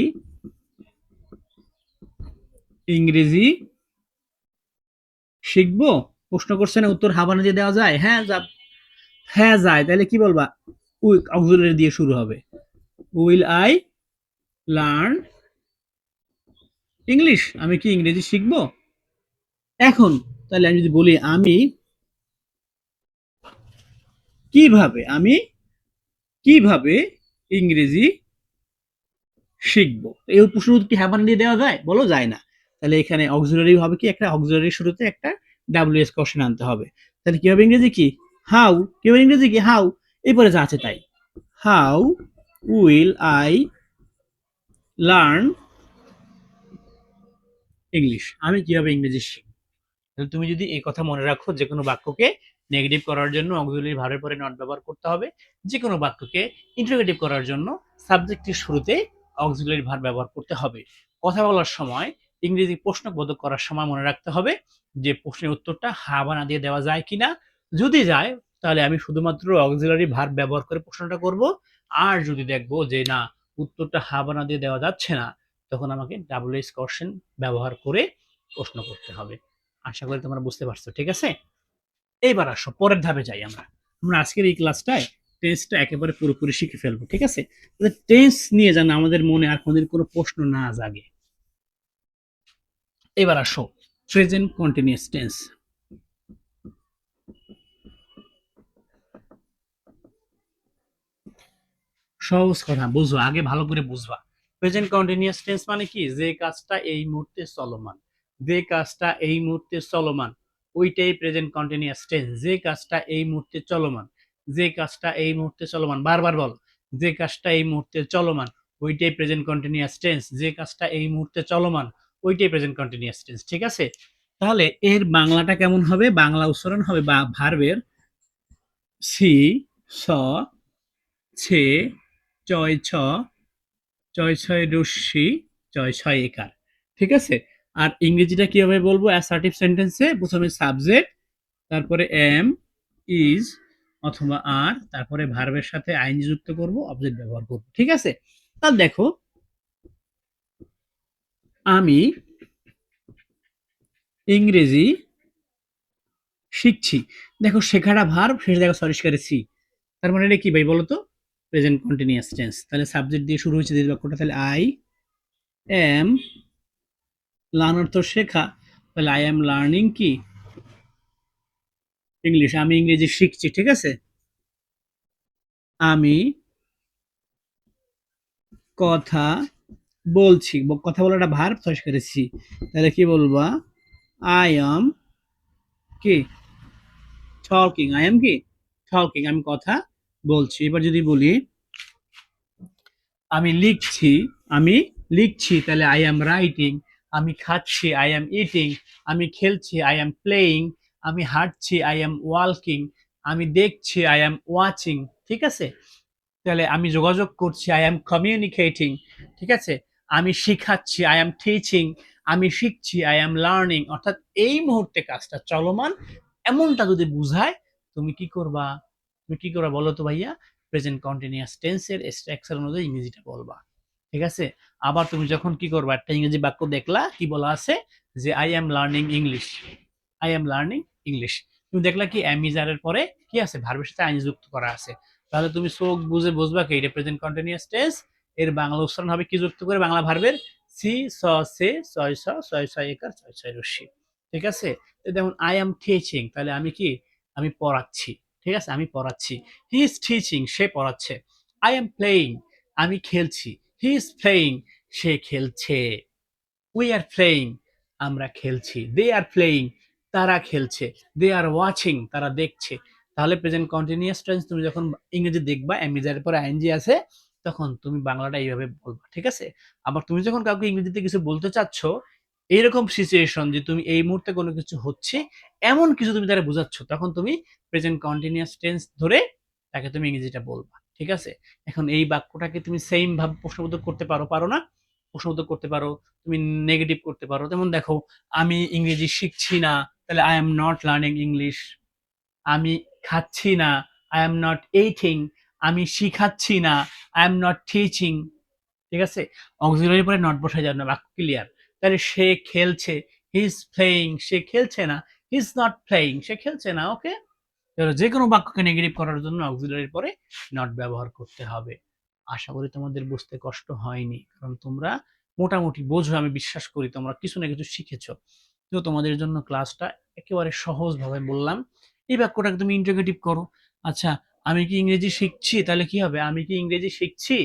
ইংরেজি শিখবো? প্রশ্ন করছে না, উত্তর হাবানা দিয়ে দেওয়া যায়? হ্যাঁ হ্যাঁ যায়। তাহলে কি বলবা? উইল অক্সিলারি দিয়ে শুরু হবে, উইল আই লার্ন ইংলিশ, আমি কি ইংরেজি শিখবো? এখন তাহলে আমি যদি বলি আমি আমি কিভাবে ইংরেজি শিখবো, এই প্রশ্ন কি হ্যাঁ দিয়ে দেওয়া যায়? বলো, যায় না। তাহলে এখানে অক্সিলারি হবে কি, একটা অক্সিলারি শুরুতে একটা ডাব্লিউএস কোশ্চেন আনতে হবে। তাহলে কি হবে ইংরেজি? কি হাউ, কি হবে ইংরেজি? কি হাউ, এরপরে যা আছে তাই। How will I learn English, আমি কিভাবে ইংরেজি শিখব। তাহলে তুমি যদি এই কথা মনে রাখো, যে কোনো বাক্যকে নেগেটিভ করার জন্য অক্সিলারি ভার্বের পরে নট ব্যবহার করতে হবে, যে কোনো বাক্যকে ইন্টারোগেটিভ করার জন্য সাবজেক্টের শুরুতে অক্সিলারি ভার্ব ব্যবহার করতে হবে। কথা বলার সময়, ইংরেজি প্রশ্নবোধক করার সময় মনে রাখতে হবে যে প্রশ্নের উত্তরটা হা বা না দিয়ে দেওয়া যায় কিনা। যদি যায় তাহলে আমি শুধুমাত্র অক্সিলারি ভার্ব ব্যবহার করে প্রশ্নটা করব। আর যদি দেখবো যে না, উত্তরটা হা বা না দিয়ে দেওয়া যাচ্ছে না, তখন আমাকে ডাব্লিউএস কোশ্চেন ব্যবহার করে প্রশ্ন করতে হবে। আশা করি তোমরা বুঝতে পারছো, ঠিক আছে। এইবার আসো পরের ধাপে যাই। আমরা আমরা আজকের এই ক্লাসটায় টেন্সটা একেবারে পুরোপুরি শিখে ফেলবো, ঠিক আছে। টেন্স নিয়ে যেন আমাদের মনে আর কোনদিন কোনো প্রশ্ন না জাগে। এবার আসো প্রেজেন্ট কন্টিনিউয়াস টেন্স। সহজ কথা, বুঝবা, আগে ভালো করে বুঝবা। প্রেজেন্ট কন্টিনিউয়াস টেন্স মানে কি? যে কাজটা এই মুহূর্তে চলমান, যে কাজটা এই মুহূর্তে চলমান, ওইটাই প্রেজেন্ট কন্টিনিউয়াস টেন্স। যে কাজটা এই মুহূর্তে চলমান, যে কাজটা এই মুহূর্তে চলমান, বারবার বল, যে কাজটা এই মুহূর্তে চলমান, ওইটাই প্রেজেন্ট কন্টিনিউয়াস টেন্স। যে কাজটা এই মুহূর্তে চলমান, ওইটাই প্রেজেন্ট কন্টিনিউয়াস টেন্স, ঠিক আছে। তাহলে এর বাংলাটা কেমন হবে? বাংলা উচ্চারণ হবে বা ভার্বের সি, স, ছে, চয় ছ, চয় ছয় রশ্মি, চয় ছয় একার, ঠিক আছে। আর ইংরেজিটা কিভাবে বলবো? অ্যাসার্টিভ সেন্টেন্সে প্রথমে সাবজেক্ট, তারপরে এম, ইজ, অথবা আর, তারপরে ভার্বের সাথে আইএনজি যুক্ত করব, অবজেক্ট ব্যবহার করব। ঠিক আছে? তার দেখো, আমি ইংরেজি শিখছি। দেখো শেখাটা ভার্ব, শেষ জায়গা সরিষ্কারে সি। তার মানে এটা কি ভাই বলো তো? Present continuous tense. তাহলে সাবজেক্ট দিয়ে শুরু হয়েছে যে বাক্যটা, তাহলে আই এম, লার্ন অর্থ শেখা, তাহলে আই এম লার্নিং কি? ইংলিশ। আমি ইংরেজি শিখছি। ঠিক আছে? আমি কথা বলছি। কথা বলাটা ভার্ব, সরিষ্কারে সি। তাহলে কি বলবা? আই এম কি? টকিং। আই এম কি? টকিং। আমি কথা বলছি। এবার যদি বলি আমি লিখছি, আমি লিখছি, তাহলে আই এম রাইটিং। আমি খাচ্ছি, আই এম ইটিং। আমি খেলছি, আই এম প্লেয়িং। আমি হাঁটছি, আই এম ওয়ালকিং। আমি দেখছি, আই এম ওয়াচিং। ঠিক আছে? তাহলে আমি যোগাযোগ করছি, আই এম কমিউনিকেটিং। ঠিক আছে? আমি শিখাচ্ছি, আই এম টিচিং। আমি শিখছি, আই এম লার্নিং। অর্থাৎ এই মুহূর্তে কাজটা চলমান, এমনটা যদি বুঝায়, তুমি কি করবা? তুমি কি করবা বলো তো ভাইয়া? প্রেজেন্ট কন্টিনিউয়াস টেন্সের স্ট্রাকচার অনুযায়ী ইংরেজিটা বলবা। ঠিক আছে? আবার তুমি যখন কি করবা, একটা ইংরেজি বাক্য দেখলা, কি বলা আছে যে I am learning English. I am learning English. তুমি দেখলা কি অ্যামিজারের পরে কি আছে? ভার্বের সাথে আইন যুক্ত করা আছে। তাহলে তুমি চোখ বুঝে বুঝবা কি এটা প্রেজেন্ট কন্টিনিউয়াস টেন্স। এর বাংলা উচ্চারণ হবে কি যুক্ত করে? বাংলা ভার্বের সি, স, সে, ছয় স, ছয় ছয় একার, ছয় ছয় রশ্মি। ঠিক আছে? যেমন আই এম টিচিং, তাহলে আমি কি? আমি পড়াচ্ছি। ঠিক আছে? আমি পড়াচ্ছি। হি ইজ টিচিং, সে পড়াচ্ছে। আই এম প্লেয়িং, আমি খেলছি। হি ইজ প্লেয়িং, সে খেলছে। উই আর প্লেয়িং, আমরা খেলছি। দে আর প্লেয়িং, তারা খেলছে। দে আর ওয়াচিং, তারা দেখছে। তাহলে প্রেজেন্ট কন্টিনিউয়াস টেন্স তুমি যখন ইংরেজি দেখবা এমইজারের পরে আইএনজি আছে, তখন তুমি বাংলাটা এইভাবে বলবা। ঠিক আছে? আবার তুমি যখন কাউকে ইংরেজিতে কিছু বলতে চাচ্ছ, এইরকম সিচুয়েশন যে তুমি এই মুহূর্তে কোনো কিছু হচ্ছে, এমন কিছু তুমি তারা বোঝাচ্ছ, তখন তুমি প্রেজেন্ট কন্টিনিউয়াস টেন্স ধরে তাকে তুমি ইংরেজিটা বলবা। ঠিক আছে? এখন এই বাক্যটাকে তুমি সেম ভাবে প্রশ্নবোধক করতে পারো, পারো না? প্রশ্নবোধক করতে পারো, তুমি নেগেটিভ করতে পারো। যেমন দেখো, আমি ইংরেজি শিখছি না, তাহলে I am not learning English. আমি খাচ্ছি না, আই এম নট ইটিং। আমি শিখাচ্ছি না, আই এম নট টিচিং। ঠিক আছে? অক্সিলারি পরে নট বসায় যাবে না, বাক্য ক্লিয়ার। তাহলে সে খেলছে, হি ইজ প্লেয়িং, সে খেলছে না। হি ইজ নট প্লেয়িং, সে খেলছে না। ওকে? যে কোনো বাক্যকে নেগেটিভ করার জন্য অক্সিলারির পরে নট ব্যবহার করতে হবে। আশা করি তোমাদের বুঝতে কষ্ট হয়নি, কারণ তোমরা মোটামুটি বোঝো, আমি বিশ্বাস করি তোমরা কিছু না কিছু শিখেছো। তো তোমাদের জন্য ক্লাসটা একেবারে সহজভাবে বললাম। এই বাক্যটাকে তুমি ইন্টারোগেটিভ করো। আচ্ছা, আমি কি ইংরেজি শিখছি? তাহলে কি হবে? আমি কি ইংরেজি শিখছি?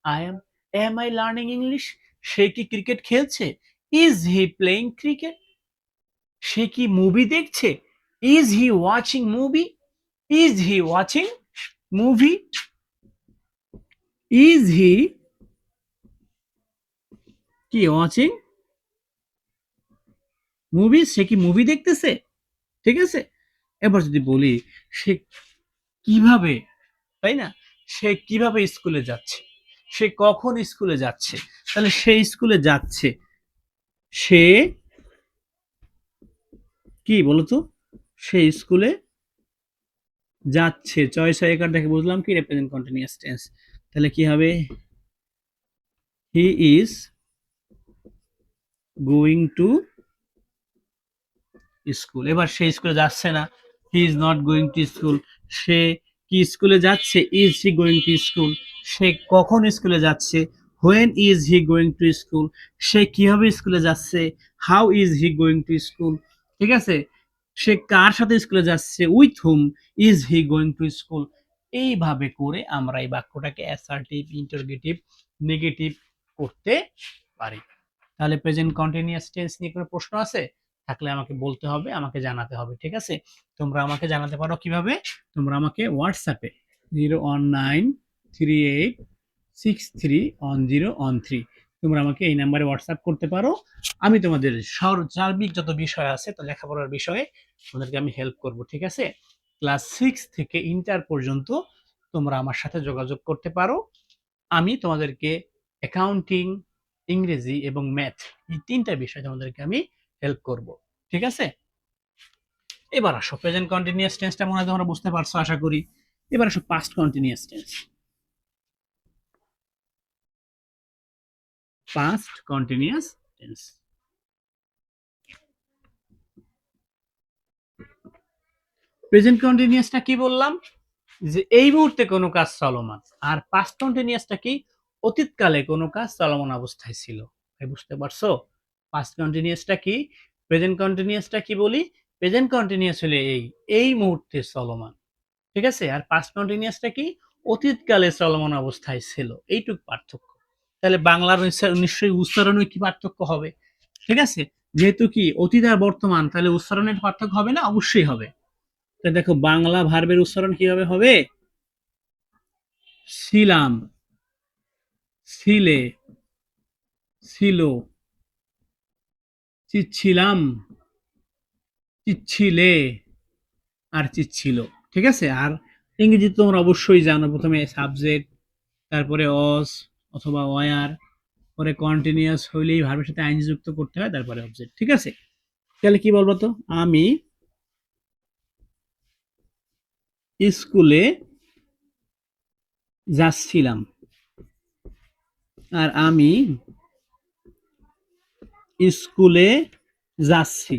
I am. Am I learning English? সে কি ক্রিকেট খেলছে? Is he playing cricket? সে কি মুভি দেখছে? Is he watching movie? Is he watching movie? Is he কি ওয়াচিং মুভি? সে কি মুভি দেখতেছে? ঠিক আছে? এবার যদি বলি সে কিভাবে, তাই না? সে কিভাবে স্কুলে যাচ্ছে? সে কখন স্কুলে যাচ্ছে? তাহলে সে স্কুলে যাচ্ছে। সে কি বলতো? সে স্কুলে যাচ্ছে। চয়েস একার দেখে বুঝলাম কি প্রেজেন্ট কন্টিনিউয়াস টেন্স। তাহলে কি হবে? He is going to school. এবার সে স্কুলে যাচ্ছে না, he is not going to school. সে কি স্কুলে যাচ্ছে? Is he going to school. সে কখন স্কুলে যাচ্ছে? When is he going to school. সে কিভাবে স্কুলে যাচ্ছে? How is he going to school. ঠিক আছে? সে কার সাথে স্কুলে যাচ্ছে? With whom is he going to school. এইভাবে করে আমরা এই বাক্যটাকে অ্যাসার্টিভ, ইন্টারোগেটিভ, নেগেটিভ করতে পারি। তাহলে প্রেজেন্ট কন্টিনিউয়াস টেন্স নিয়ে কোনো প্রশ্ন আছে? থাকলে আমাকে বলতে হবে, আমাকে জানাতে হবে। ঠিক আছে? তোমরা আমাকে জানাতে পারো কিভাবে? তোমরা আমাকে হোয়াটসঅ্যাপে 01938631013 তোমরা আমাকে এই নাম্বারে হোয়াটসঅ্যাপ করতে পারো। আমি তোমাদের সার্বিক যত বিষয় আছে, তো লেখাপড়ার বিষয়ে তোমাদেরকে আমি হেল্প করব। ঠিক আছে? ক্লাস 6 থেকে ইন্টার পর্যন্ত তোমরা আমার সাথে যোগাযোগ করতে পারো। আমি তোমাদেরকে অ্যাকাউন্টিং, ইংরেজি এবং ম্যাথ, এই ৩টা বিষয় তোমাদেরকে আমি হেল্প করব। ঠিক আছে? এবার আসো, প্রেজেন্ট কন্টিনিউয়াস টেন্সটা মনে হয় তোমরা বুঝতে পারছো আশা করি। এবার আসো past continuous tense. Past continuous tense, present কন্টিনিউয়াসটা কি বললাম, যে এই মুহূর্তে কোনো কাজ চলমান। আর পাস্ট কন্টিনিউয়াসটা কি, অতীতকালে কোনো কাজ চলমান অবস্থায় ছিল। বুঝতে পারছো? পাস্ট কন্টিনিউয়াসটা কি, প্রেজেন্ট কন্টিনিউয়াসটা কি বলি, প্রেজেন্ট কন্টিনিউয়াস হলে এই মুহূর্তে চলমান, ঠিক আছে। আর পাস্ট কন্টিনিউয়াসটা কি, অতীতকালে চলমান অবস্থায় ছিল, এইটুক পার্থক্য। তাহলে বাংলার নিশ্চয়ই উচ্চারণে কি পার্থক্য হবে, ঠিক আছে। যেহেতু কি অতীত আর বর্তমান, তাহলে উচ্চারণের পার্থক্য হবে না? অবশ্যই হবে। দেখো বাংলা ভার্বের উচ্চারণ কিভাবে হবে, ছিলাম, ছিলে, ছিল, চিচ্ছিলাম, চিচ্ছিলে, আর চিচ্ছিল, ঠিক আছে। আর ইংরেজি তোমরা অবশ্যই জানো, প্রথমে সাবজেক্ট, তারপরে অস অথবা ওয়ার, পরে কন্টিনিউয়াস হইলেই ভার্বের সাথে আইনজি যুক্ত করতে হয়, তারপরে অবজেক্ট, ঠিক আছে। তাহলে কি বলবো তো, আমি স্কুলে যাচ্ছিলাম, আর আমি স্কুলে যাচ্ছি।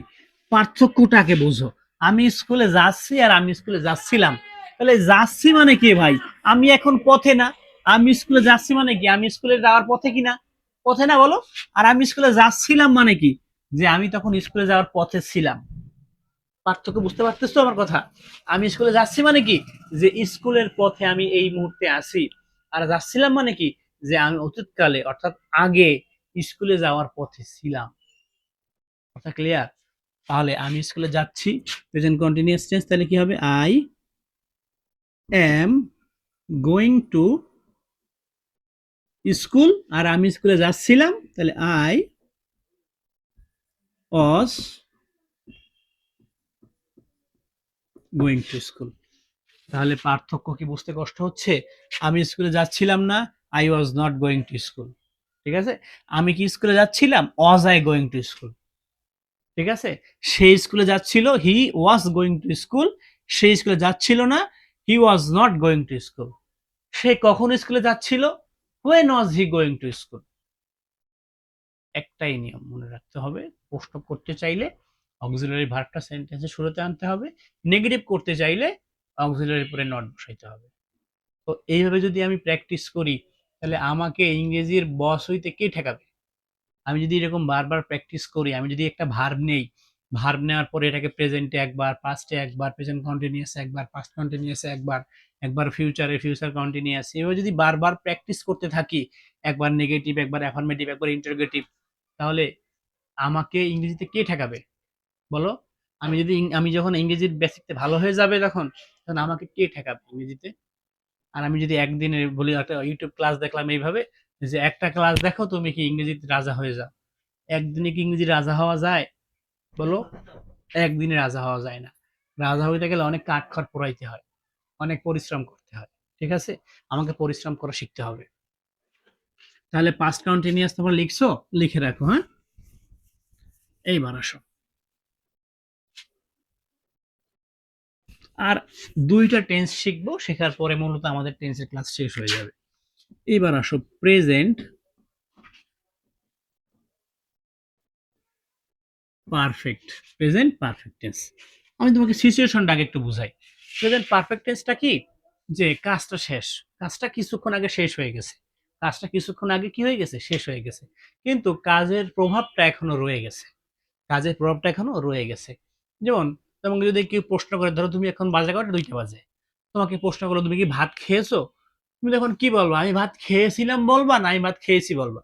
পার্থক্যটাকে বোঝো, আমি স্কুলে যাচ্ছি আর আমি স্কুলে যাচ্ছিলাম। তাহলে যাচ্ছি মানে কি ভাই, আমি এখন পথে না। আমি স্কুলে যাচ্ছি মানে কি, আমি স্কুলে যাওয়ার পথে কিনা, পথে না বলো। আর আমি স্কুলে যাচ্ছিলাম মানে কি, যে আমি তখন স্কুলে যাওয়ার পথে ছিলাম। পার্থক্য বুঝতে পারতেছো আমার কথা? আমি স্কুলে যাচ্ছি মানে কি, যে স্কুলের পথে আমি এই মুহূর্তে আছি। আর যাচ্ছিলাম মানে কি, যে আমি অতীতকালে অর্থাৎ আগে স্কুলে যাওয়ার পথে ছিলাম। কথা ক্লিয়ার? তাহলে আমি স্কুলে যাচ্ছি, প্রেজেন্ট কন্টিনিউয়াস টেন্স, তাহলে কি হবে, I am going to school. আর আমি স্কুলে যাচ্ছিলাম, তাহলে I was going to school. তাহলে পার্থক্য কি বুঝতে কষ্ট হচ্ছে? আমি স্কুলে যাচ্ছিলাম না, I was not going to school, ঠিক আছে। আমি কি স্কুলে যাচ্ছিলাম, was I going to school, ঠিক আছে। সে স্কুলে যাচ্ছিল, he was going to school. সে স্কুলে যাচ্ছিল না, he was not going to school. সে কখন স্কুলে যাচ্ছিল, when was he going to school. একটাই নিয়ম মনে রাখতে হবে, প্রশ্ন করতে চাইলে অক্সিলারি ভার্বটা সেন্টেন্সের শুরুতে আনতে হবে, নেগেটিভ করতে চাইলে অক্সিলারি পরে নট বসাইতে হবে। তো এইভাবে যদি আমি প্র্যাকটিস করি, তাহলে আমাকে ইংরেজির বস হইতে কে ঠেকাবে? আমি যদি এরকম বারবার প্র্যাকটিস করি, আমি যদি একটা ভার্ব নেই, ভার্ব নেওয়ার পরে এটাকে প্রেজেন্টে একবার, পাস্টে একবার, প্রেজেন্ট কন্টিনিউয়াস একবার, পাস্ট কন্টিনিউয়াস একবার, একবার ফিউচারে, ফিউচার কন্টিনিউয়াস, এভাবে যদি বারবার প্র্যাকটিস করতে থাকি, একবার নেগেটিভ, একবার অ্যাফার্মেটিভ, একবার ইন্টারোগেটিভ, তাহলে আমাকে ইংরেজিতে কে ঠেকাবে বলো? আমি যখন ইংরেজির বেসিকতে ভালো হয়ে যাবে, তখন আমাকে কে ঠেকাবে ইংরেজিতে? আর আমি যদি একদিনে বলি, একটা ইউটিউব ক্লাস দেখলাম এইভাবে, যে একটা ক্লাস দেখো তুমি কি ইংরেজিতে রাজা হয়ে যাও, একদিনে কি ইংরেজি রাজা হওয়া যায় বলো? একদিনে রাজা হওয়া যায় না। রাজা হইতে গেলে অনেক কাঠখড় পোড়াইতে হয়, অনেক পরিশ্রম করতে হয়, ঠিক আছে। আমাকে পরিশ্রম করা শিখতে হবে। তাহলে পাস্ট কন্টিনিউয়াস তোমরা লিখছো, লিখে রাখো, হ্যাঁ। এইবার আসো, আর দুইটা টেন্স শিখবো, শেখার পরে মূলত আমাদের টেন্সের ক্লাস শেষ হয়ে যাবে। এবার আসো present perfect, present perfect tense. আমি তোমাকে সিচুয়েশনটা আগে একটু বুঝাই। প্রেজেন্ট পারফেক্ট টেন্সটা কি, যে কাজটা শেষ, কাজটা কিছুক্ষণ আগে শেষ হয়ে গেছে, কাজটা কিছুক্ষণ আগে কি হয়ে গেছে, শেষ হয়ে গেছে, কিন্তু কাজের প্রভাবটা এখনো রয়ে গেছে, কাজের প্রভাবটা এখনো রয়ে গেছে। যেমন তোমাকে যদি কেউ প্রশ্ন করে, ধরো তুমি এখন বাজে কটা, 2টা বাজে, তোমাকে প্রশ্ন করলো তুমি কি ভাত খেয়েছো, তুমি তখন কি বলবো, আমি ভাত খেয়েছিলাম বলবা, না আমি ভাত খেয়েছি বলবা?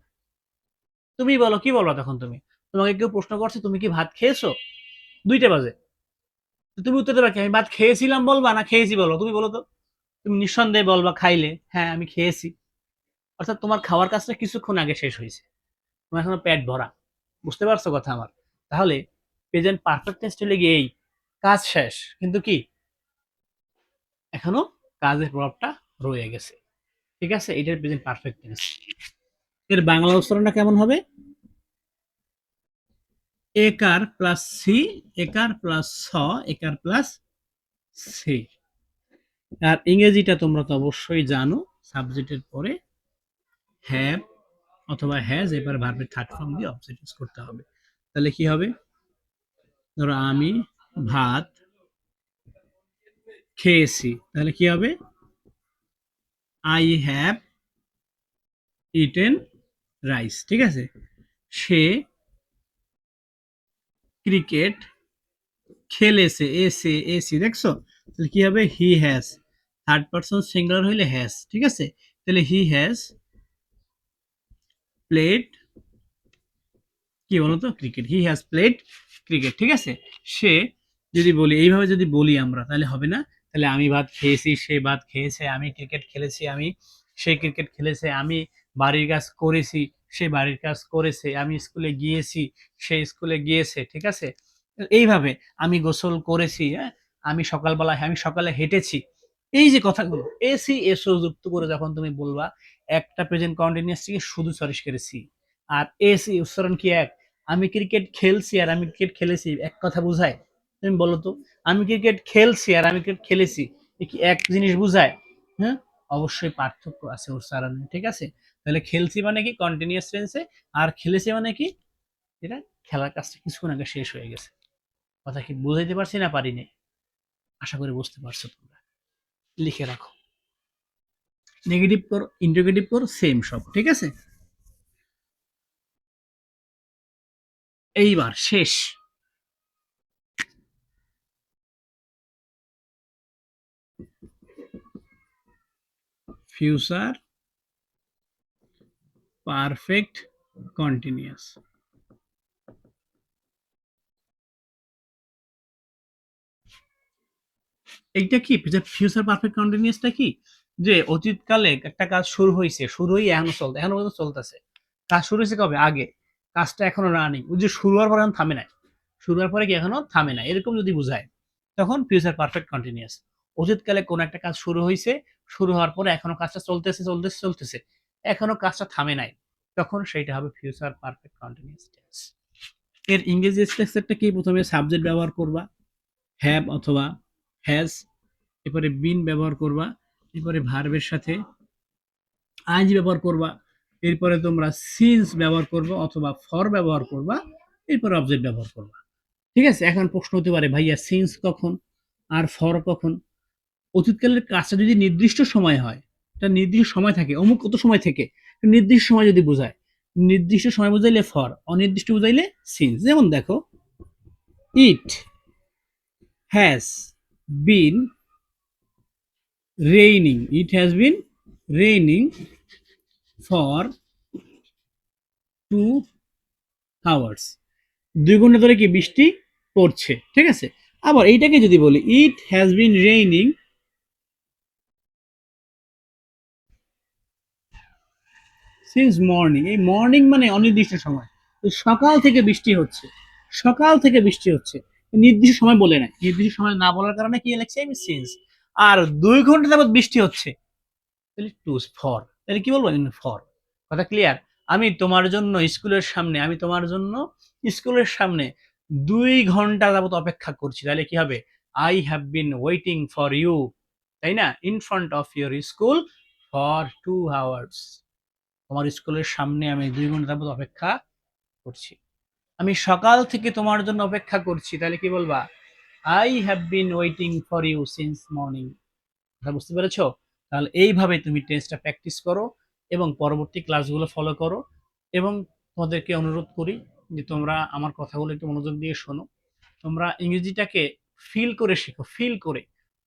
তুমি বলো, কি বলবা তখন তুমি? তোমাকে কেউ প্রশ্ন করছে তুমি কি ভাত খেয়েছো, 2টা বাজে, তো তুমি উত্তর দেবে কি, আমি ভাত খেয়েছিলাম বলবা, না খেয়েছি বলো? তুমি বলো তো। তুমি নিঃসন্দেহে বলবা খাইলে, হ্যাঁ আমি খেয়েছি। অর্থাৎ তোমার খাওয়ার কাজটা কিছুক্ষণ আগে শেষ হয়েছে, তোমার এখনো পেট ভরা। বুঝতে পারছো কথা আমার? তাহলে প্রেজেন্ট পারফেক্ট টেন্স হলে গিয়ে এই, কাজ শেষ কিন্তু কি এখনো কাজের প্রভাবটা রয়ে গেছে, ঠিক আছে। এটার প্রেজেন্ট পারফেক্ট টেন্স। এর বাংলা উচ্চারণটা কেমন হবে, একার প্লাস সি, একার প্লাস স, একার প্লাস সি। আর ইংরেজিটা তোমরা তো অবশ্যই জানো, সাবজেক্টের পরে হ্যাভ অথবা হ্যাজ এবার ভার্বের থার্ড ফর্ম দিয়ে অবজেক্ট ইউজ করতে হবে। তাহলে কি হবে? ধরো আমি ভাত খেয়েছি, তাহলে কি হবে? I have eaten rice. ঠিক আছে। সে ক্রিকেট খেলেছে, এসে এসি, দেখছো? তাহলে কি হবে? He has, third person singular হইলে হ্যাজ। ঠিক আছে। তাহলে হি হ্যাজ প্লেড, কি বলতো, cricket. He has played cricket. ঠিক আছে। সে, যদি বলি এইভাবে, যদি বলি আমরা, তাহলে হবে না। তাহলে আমি ভাত খেয়েছি, সে ভাত খেয়েছে, আমি ক্রিকেট খেলেছি, সে ক্রিকেট খেলেছে, আমি বাড়ির কাজ করেছি, সে বাড়ির কাজ করেছে, আমি স্কুলে গিয়েছি, সে স্কুলে গিয়েছে। ঠিক আছে। এইভাবে আমি গোসল করেছি, হ্যাঁ, আমি সকালে হেঁটেছি। এই যে কথাগুলো এসি এসও যুক্ত করে যখন তুমি বলবা, একটা প্রেজেন্ট কন্টিনিউয়াস থেকে শুধু সরিষ করেছি, আর এসি উচ্চারণ কি এক? আমি ক্রিকেট খেলছি আর আমি ক্রিকেট খেলেছি এক কথা বোঝায়? তুমি বলো তো, আমি ক্রিকেট খেলছি আর আমি ক্রিকেট খেলেছি, এ কি এক জিনিস বোঝায়? হ্যাঁ, অবশ্যই পার্থক্য আছে উচ্চারণে। ঠিক আছে। তাহলে খেলছি মানে কি কন্টিনিউয়াস টেন্সে, আর খেলেছি মানে কি এটা খেলার কাজটা কিছুক্ষণ আগে শেষ হয়ে গেছে। কথা কি বুঝাইতে পারছি না পারিনি? আশা করি বুঝতে পারছো তোমরা। লিখে রাখো। নেগেটিভ কর, ইন্টারোগেটিভ কর, সেম সব। ঠিক আছে। এইবার শেষ, ফিউচার পারফেক্ট কন্টিনিউয়াস। এইটা কি যে ফিউচার পারফেক্ট কন্টিনিউয়াসটা কি? যে অতীতকালে একটা কাজ শুরু হয়েছে, শুরু হয়ে এখনো চলতে, এখনো পর্যন্ত চলতেছে। কাজ শুরু হয়েছে কবে? আগে। কাজটা এখনো রানিং, ওই যে শুরু হওয়ার পরে এখন থামে নাই, শুরু হওয়ার পরে কি এখনো থামে নাই, এরকম যদি বুঝায় তখন ফিউচার পারফেক্ট কন্টিনিউয়াস। অতীতকালে কোন একটা কাজ শুরু হয়েছে, শুরু হওয়ার পরে এখনো কাজটা চলতেছে চলতেছে চলতেছে, এখনো কাজটা থামে নাই, তখন সেইটা হবে ফিউচার পারফেক্ট কন্টিনিউয়াস টেন্স। এর ইংরেজি স্ট্রাকচারটা কি? প্রথমে সাবজেক্ট ব্যবহার করবা, হ্যাভ অথবা হ্যাজ, এরপরে বিন ব্যবহার করবা, এরপরে ভার্বের সাথে আইএনজি ব্যবহার করবা, এরপরে তোমরা সিন্স ব্যবহার করবা অথবা ফর ব্যবহার করবা, এরপরে অবজেক্ট ব্যবহার করবা। ঠিক আছে। এখন প্রশ্ন হতে পারে, ভাইয়া সিন্স কখন আর ফর কখন? অতীতকালের কাজটা যদি নির্দিষ্ট সময় হয়, একটা নির্দিষ্ট সময় থাকে, অমুক কত সময় থেকে, নির্দিষ্ট সময় যদি বোঝায়, নির্দিষ্ট সময় বুঝাইলে ফর, অনির্দিষ্ট বুঝাইলে সিন্স। যেমন দেখো, it has been raining, it has been raining for 2 hours, 2 ঘন্টা ধরে কি বৃষ্টি পড়ছে। ঠিক আছে। আবার এইটাকে যদি বলি, it has been raining since morning, এই মর্নিং মানে অনির্দিষ্ট সময়, সকাল থেকে বৃষ্টি হচ্ছে, সকাল থেকে বৃষ্টি হচ্ছে, নির্দিষ্ট সময় বলে নাই, নির্দিষ্ট সময় না বলার কারণে কি লিখছি আমি? সিন্স। আর 2 ঘন্টা যাবত বৃষ্টি হচ্ছে, তাহলে টু ফর, তাহলে কি বলবো? ফর। কথা ক্লিয়ার? আমি তোমার জন্য স্কুলের সামনে 2 ঘন্টা যাবত অপেক্ষা করছি, তাহলে কি হবে? I have been waiting for you, তাই না, in front of your school for 2 hours. তোমার স্কুলের সামনে আমি 2 ঘন্টা যাবত অপেক্ষা করছি। আমি সকাল থেকে তোমার জন্য অপেক্ষা করছি, তাহলে কি বলবা? I have been waiting for you since morning. কথা বুঝতে পেরেছো? তাহলে এইভাবে তুমি টেস্টটা প্র্যাকটিস করো এবং পরবর্তী ক্লাসগুলো ফলো করো। এবং তোমাদেরকে অনুরোধ করি যে তোমরা আমার কথাগুলো একটু মনোযোগ দিয়ে শোনো। তোমরা ইংরেজিটাকে ফিল করে শেখো, ফিল করে।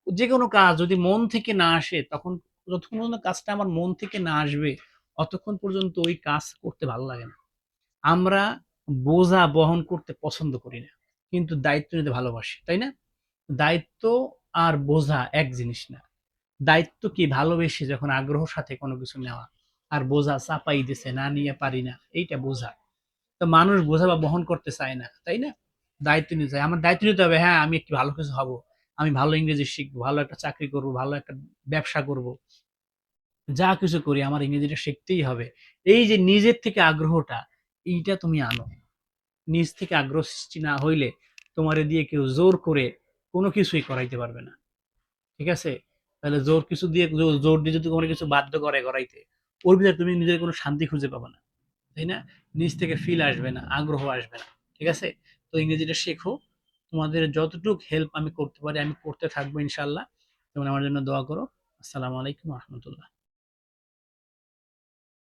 যে কোনো কাজ যদি মন থেকে না আসে, তখন যতক্ষণ পর্যন্ত কাজটা আমার মন থেকে না আসবে, অতক্ষণ পর্যন্ত ওই কাজ করতে ভালো লাগে না। আমরা বোঝা বহন করতে পছন্দ করি না, কিন্তু দায়িত্ব নিতে ভালোবাসি, তাই না? দায়িত্ব আর বোঝা এক জিনিস না। দায়িত্ব কি? ভালোবেসে যখন আগ্রহ সাথে কোনো কিছু নেওয়া, আর বোঝা চাপাই দিছে, না নিয়ে পারি না, এইটা বোঝা। তো মানুষ বোঝা বা বহন করতে চায় না, তাই না? দায়িত্ব নিতে চায়। আমার দায়িত্ব নিতে হবে, হ্যাঁ আমি একটু ভালো কিছু হব, আমি ভালো ইংরেজি শিখবো, ভালো একটা চাকরি করব, ভালো একটা ব্যবসা করব, যা কিছু করি আমার ইংরেজিটা শিখতেই হবে। এই যে নিজের থেকে আগ্রহটা, এইটা তুমি আনো। নিজ থেকে আগ্রহ সৃষ্টি না হইলে তোমারে দিয়ে কেউ জোর করে কোনো কিছুই করাইতে পারবে না। ঠিক আছে। তাহলে জোর দিয়ে যদি কোনো কিছু বাধ্য করে করাইতে, ওর ভিতরে তুমি নিজের কোনো শান্তি খুঁজে পাবে না, তাই না? নিজ থেকে ফিল আসবে না, আগ্রহ আসবে না। ঠিক আছে? তো ইংরেজিটা শেখো। তোমাদের যতটুক হেল্প আমি করতে পারি আমি করতে থাকবো ইনশাআল্লাহ। তোমরা আমার জন্য দোয়া করো। আসসালামু আলাইকুম ওয়া রাহমাতুল্লাহ।